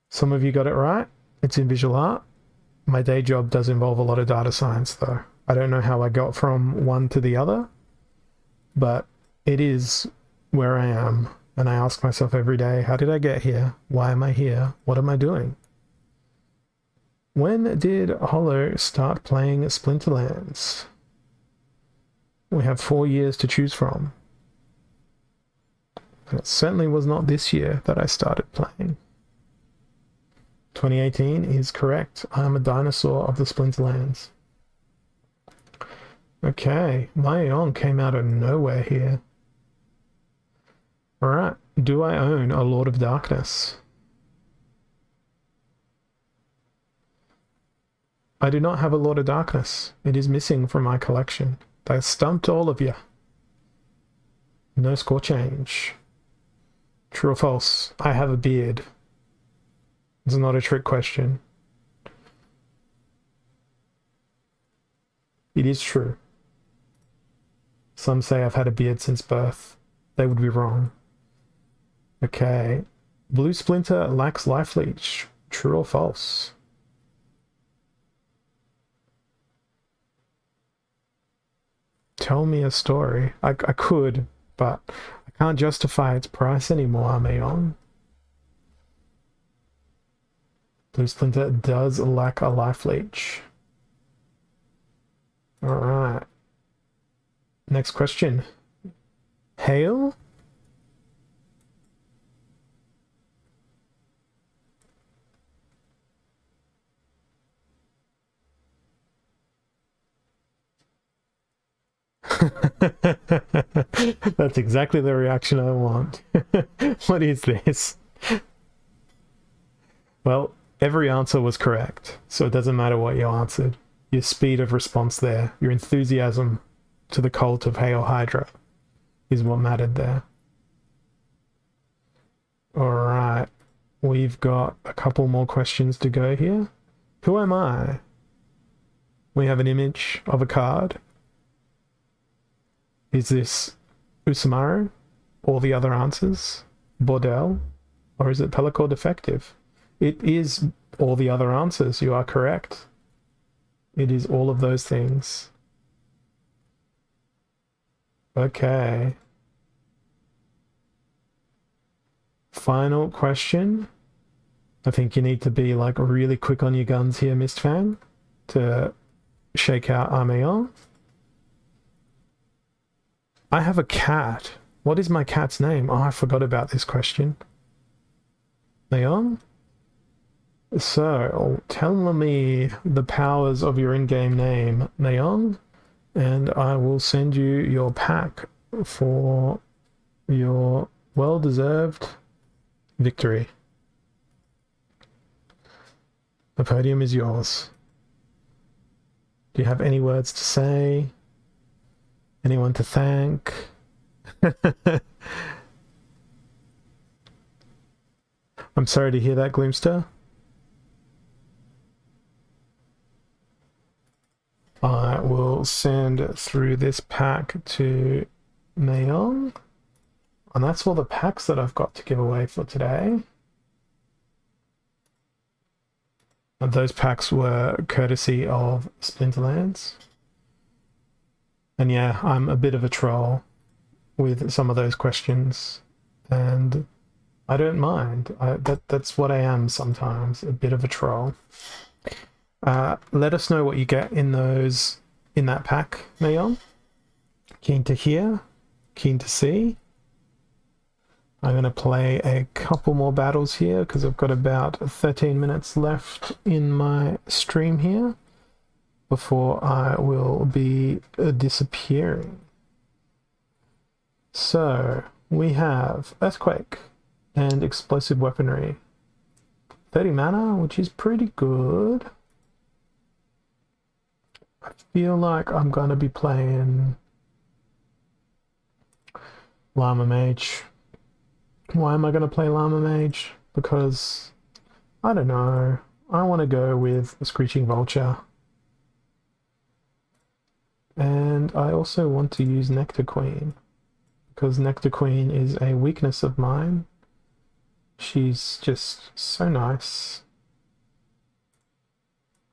Some of you got it right. It's in visual art. My day job does involve a lot of data science, though. I don't know how I got from one to the other, but it is where I am, and I ask myself every day, how did I get here? Why am I here? What am I doing? When did Hollow start playing Splinterlands? We have 4 years to choose from. And it certainly was not this year that I started playing. 2018 is correct. I am a dinosaur of the Splinterlands. Okay, Mayon came out of nowhere here. Alright, do I own a Lord of Darkness? I do not have a Lord of Darkness. It is missing from my collection. I stumped all of you. No score change. True or false? I have a beard. It's not a trick question. It is true. Some say I've had a beard since birth. They would be wrong. Okay. Blue Splinter lacks life leech. True or false? Tell me a story. I could, but I can't justify its price anymore, Mayon. Blue Splinter does lack a life leech. Alright. Next question. Hail? That's exactly the reaction I want. What is this? Well, every answer was correct, so it doesn't matter what you answered. Your speed of response there, your enthusiasm to the cult of Hail Hydra is what mattered there. Alright, we've got a couple more questions to go here. Who am I? We have an image of a card. Is this Usamaru? All the other answers? Bordel? Or is it Pellicor Defective? It is all the other answers. You are correct. It is all of those things. Okay. Final question. I think you need to be like really quick on your guns here, Mistfang, to shake out Armeon. I have a cat. What is my cat's name? Oh, I forgot about this question. Leon? So, tell me the powers of your in-game name, Neon, and I will send you your pack for your well-deserved victory. The podium is yours. Do you have any words to say? Anyone to thank? I'm sorry to hear that, Gloomster. I will send through this pack to Neon. And that's all the packs that I've got to give away for today. And those packs were courtesy of Splinterlands. And yeah, I'm a bit of a troll with some of those questions. And I don't mind. That's what I am sometimes, a bit of a troll. Let us know what you get in that pack, Neon. Keen to hear, keen to see. I'm going to play a couple more battles here because I've got about 13 minutes left in my stream here before I will be disappearing. So we have Earthquake and Explosive Weaponry. 30 mana, which is pretty good. I feel like I'm going to be playing Llama Mage. Why am I going to play Llama Mage? Because, I don't know, I want to go with a Screeching Vulture. And I also want to use Nectar Queen, because Nectar Queen is a weakness of mine. She's just so nice.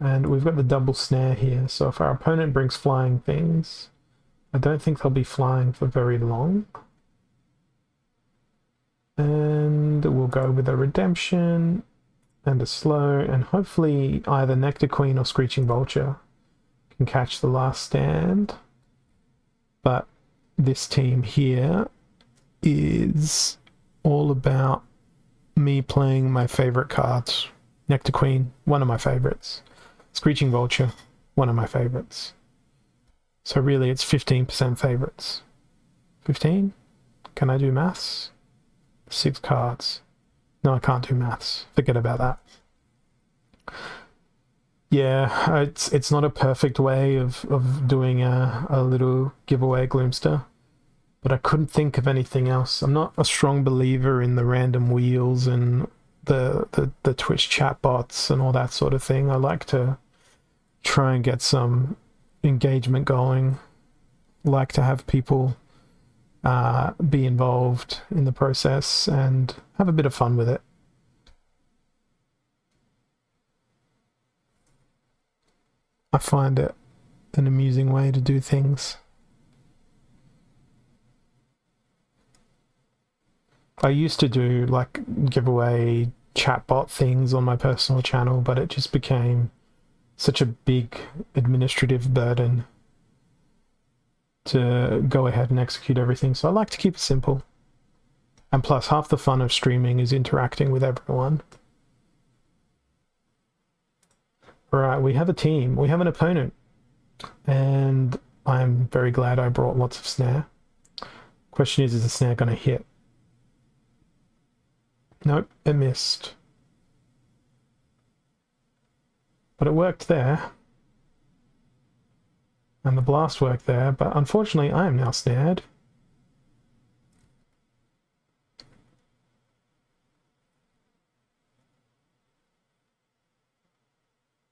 And we've got the double snare here, so if our opponent brings flying things, I don't think they'll be flying for very long. And we'll go with a Redemption and a Slow, and hopefully either Nectar Queen or Screeching Vulture can catch the last stand. But this team here is all about me playing my favorite cards. Nectar Queen, one of my favorites. Screeching Vulture, one of my favorites. So really it's 15% favorites. 15? Can I do maths? 6 cards. No, I can't do maths. Forget about that. Yeah, it's not a perfect way of doing a little giveaway, Gloomster, but I couldn't think of anything else. I'm not a strong believer in the random wheels and the Twitch chat bots and all that sort of thing. I like to try and get some engagement going. Like to have people be involved in the process and have a bit of fun with it. I find it an amusing way to do things. I used to do like giveaway chatbot things on my personal channel, but it just became such a big administrative burden to go ahead and execute everything. So I like to keep it simple. And plus, half the fun of streaming is interacting with everyone. Alright, we have a team. We have an opponent. And I'm very glad I brought lots of snare. Question is the snare going to hit? Nope, it missed. But it worked there. And the blast worked there, but unfortunately I am now snared.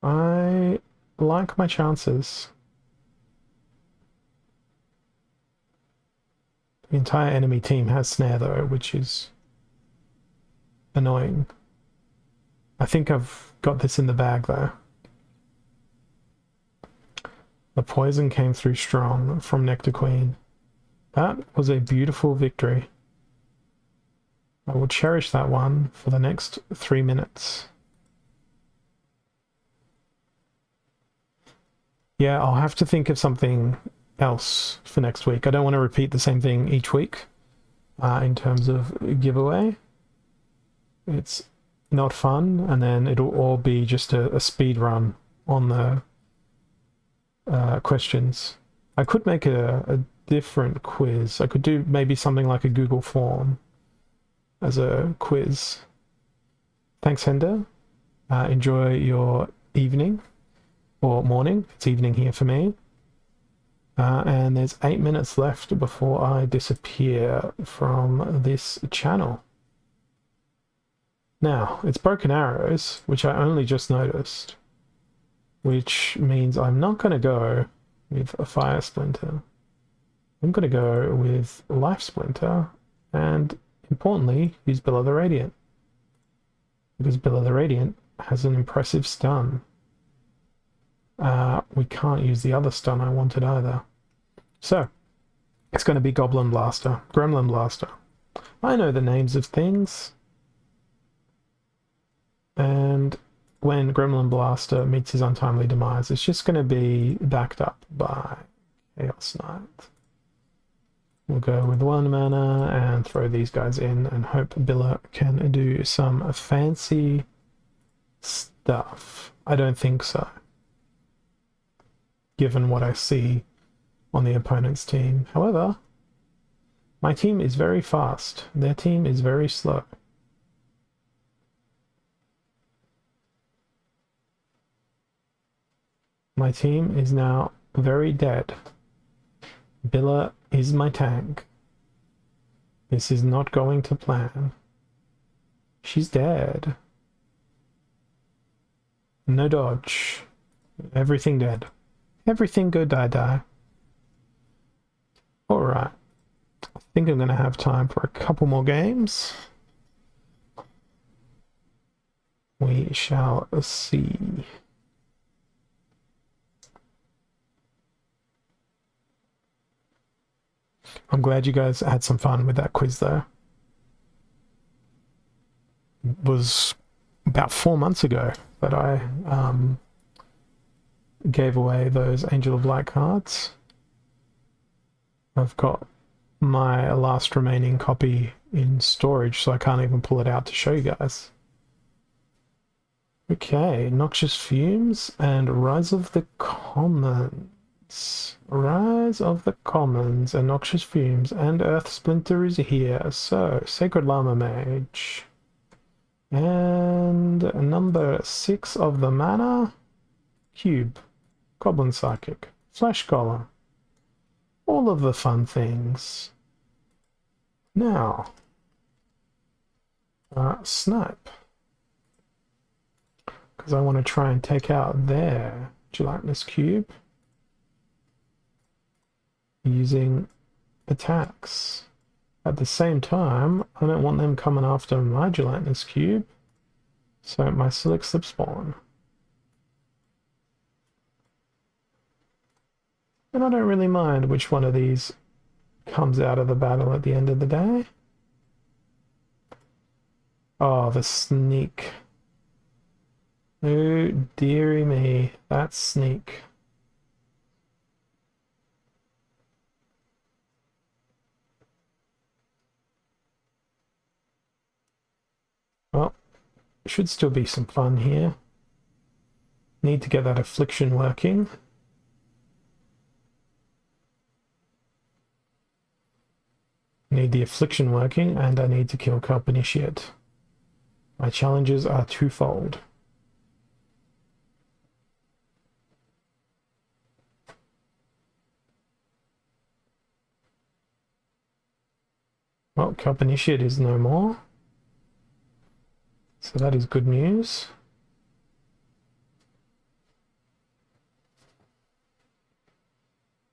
I like my chances. The entire enemy team has snare though, which is annoying. I think I've got this in the bag though. The poison came through strong from Nectar Queen. That was a beautiful victory. I will cherish that one for the next 3 minutes. Yeah, I'll have to think of something else for next week. I don't want to repeat the same thing each week in terms of giveaway. It's not fun, and then it'll all be just a speed run on the questions. I could make a different quiz. I could do maybe something like a Google form as a quiz. Thanks, Hender. Enjoy your evening or morning. It's evening here for me. And there's 8 minutes left before I disappear from this channel. Now, it's broken arrows, which I only just noticed, which means I'm not going to go with a fire splinter. I'm going to go with life splinter and, importantly, use Below the Radiant, because Below the Radiant has an impressive stun. We can't use the other stun I wanted either. So, it's going to be Goblin Blaster, Gremlin Blaster. I know the names of things. And when Gremlin Blaster meets his untimely demise, it's just going to be backed up by Chaos Knight. We'll go with 1 mana and throw these guys in and hope Billa can do some fancy stuff. I don't think so, given what I see on the opponent's team. However, my team is very fast. Their team is very slow. My team is now very dead. Billa is my tank. This is not going to plan. She's dead. No dodge. Everything dead. Everything go die. Alright. I think I'm going to have time for a couple more games. We shall see. I'm glad you guys had some fun with that quiz, though. It was about 4 months ago that I gave away those Angel of Light cards. I've got my last remaining copy in storage, so I can't even pull it out to show you guys. Okay, Noxious Fumes and Rise of the Commons. Rise of the Commons and Noxious Fumes and Earth Splinter is here. So, Sacred Llama Mage. And number 6 of the mana. Cube. Goblin Psychic. Flash Golem. All of the fun things. Now, Snipe. Because I want to try and take out their Gelatinous Cube using attacks. At the same time, I don't want them coming after my Gelatinous Cube, so my Silic Slip Spawn. And I don't really mind which one of these comes out of the battle at the end of the day. Oh, the sneak. Oh, dearie me, that sneak. Well, should still be some fun here. Need to get that affliction working. Need the affliction working, and I need to kill Kelp Initiate. My challenges are twofold. Well, Kelp Initiate is no more. So that is good news.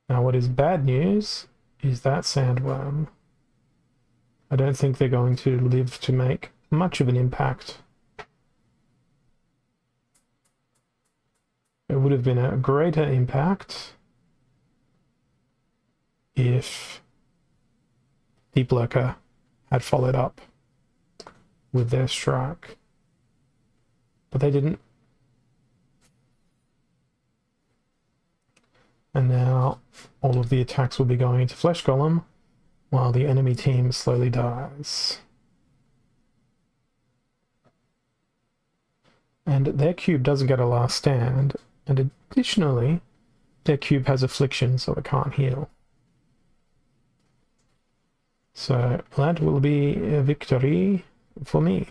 Now what is bad news is that Sandworm. I don't think they're going to live to make much of an impact. It would have been a greater impact if Deep Lurker had followed up with their strike. But they didn't. And now all of the attacks will be going into Flesh Golem while the enemy team slowly dies. And their cube doesn't get a last stand, and additionally, their cube has affliction, so it can't heal. So that will be a victory for me.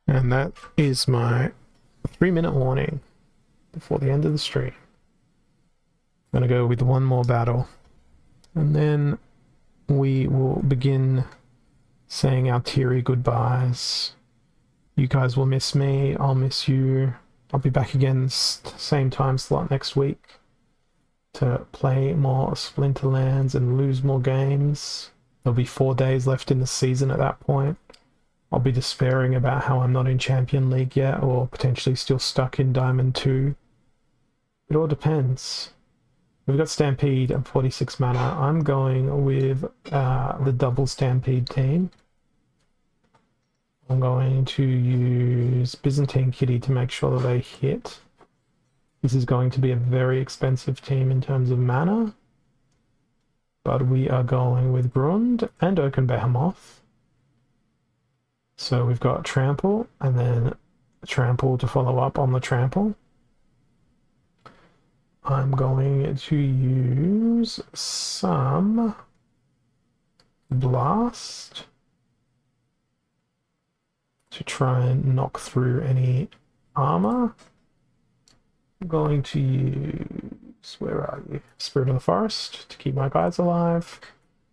And that is my 3-minute warning before the end of the stream. I'm going to go with one more battle, and then we will begin saying our teary goodbyes. You guys will miss me, I'll miss you. I'll be back again same time slot next week to play more Splinterlands and lose more games. There'll be 4 days left in the season at that point. I'll be despairing about how I'm not in Champion League yet, or potentially still stuck in Diamond 2. It all depends. We've got Stampede and 46 mana. I'm going with the double Stampede team. I'm going to use Byzantine Kitty to make sure that they hit. This is going to be a very expensive team in terms of mana. But we are going with Grund and Oaken Behemoth. So we've got Trample, and then Trample to follow up on the Trample. I'm going to use some Blast to try and knock through any armor. I'm going to use, where are you? Spirit of the Forest to keep my guys alive,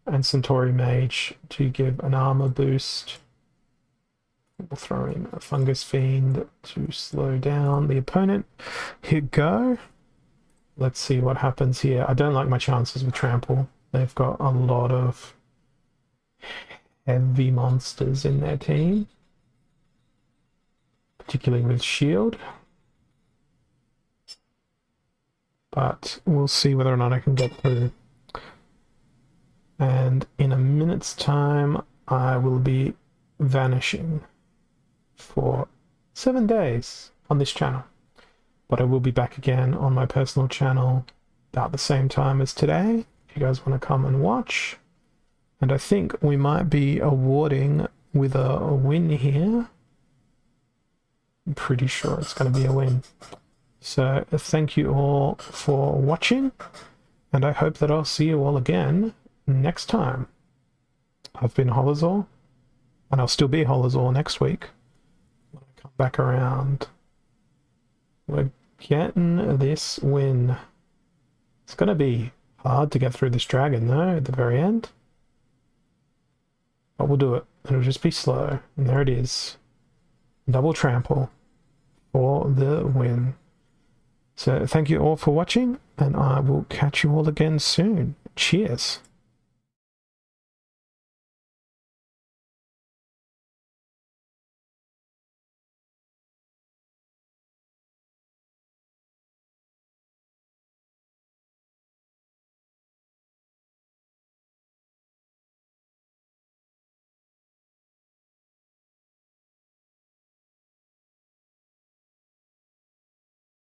and Centauri Mage to give an armor boost. We'll throw in a Fungus Fiend to slow down the opponent. Hit go. Let's see what happens here. I don't like my chances with Trample. They've got a lot of heavy monsters in their team, particularly with Shield. But we'll see whether or not I can get through. And in a minute's time, I will be vanishing for 7 days on this channel. But I will be back again on my personal channel about the same time as today, if you guys want to come and watch. And I think we might be awarding with a win here. I'm pretty sure it's going to be a win. So thank you all for watching, and I hope that I'll see you all again next time. I've been Holazor, and I'll still be Holazor next week when I come back around. We're getting this win. It's going to be hard to get through this dragon, though, at the very end. But we'll do it. It'll just be slow. And there it is. Double Trample for the win. So thank you all for watching, and I will catch you all again soon. Cheers.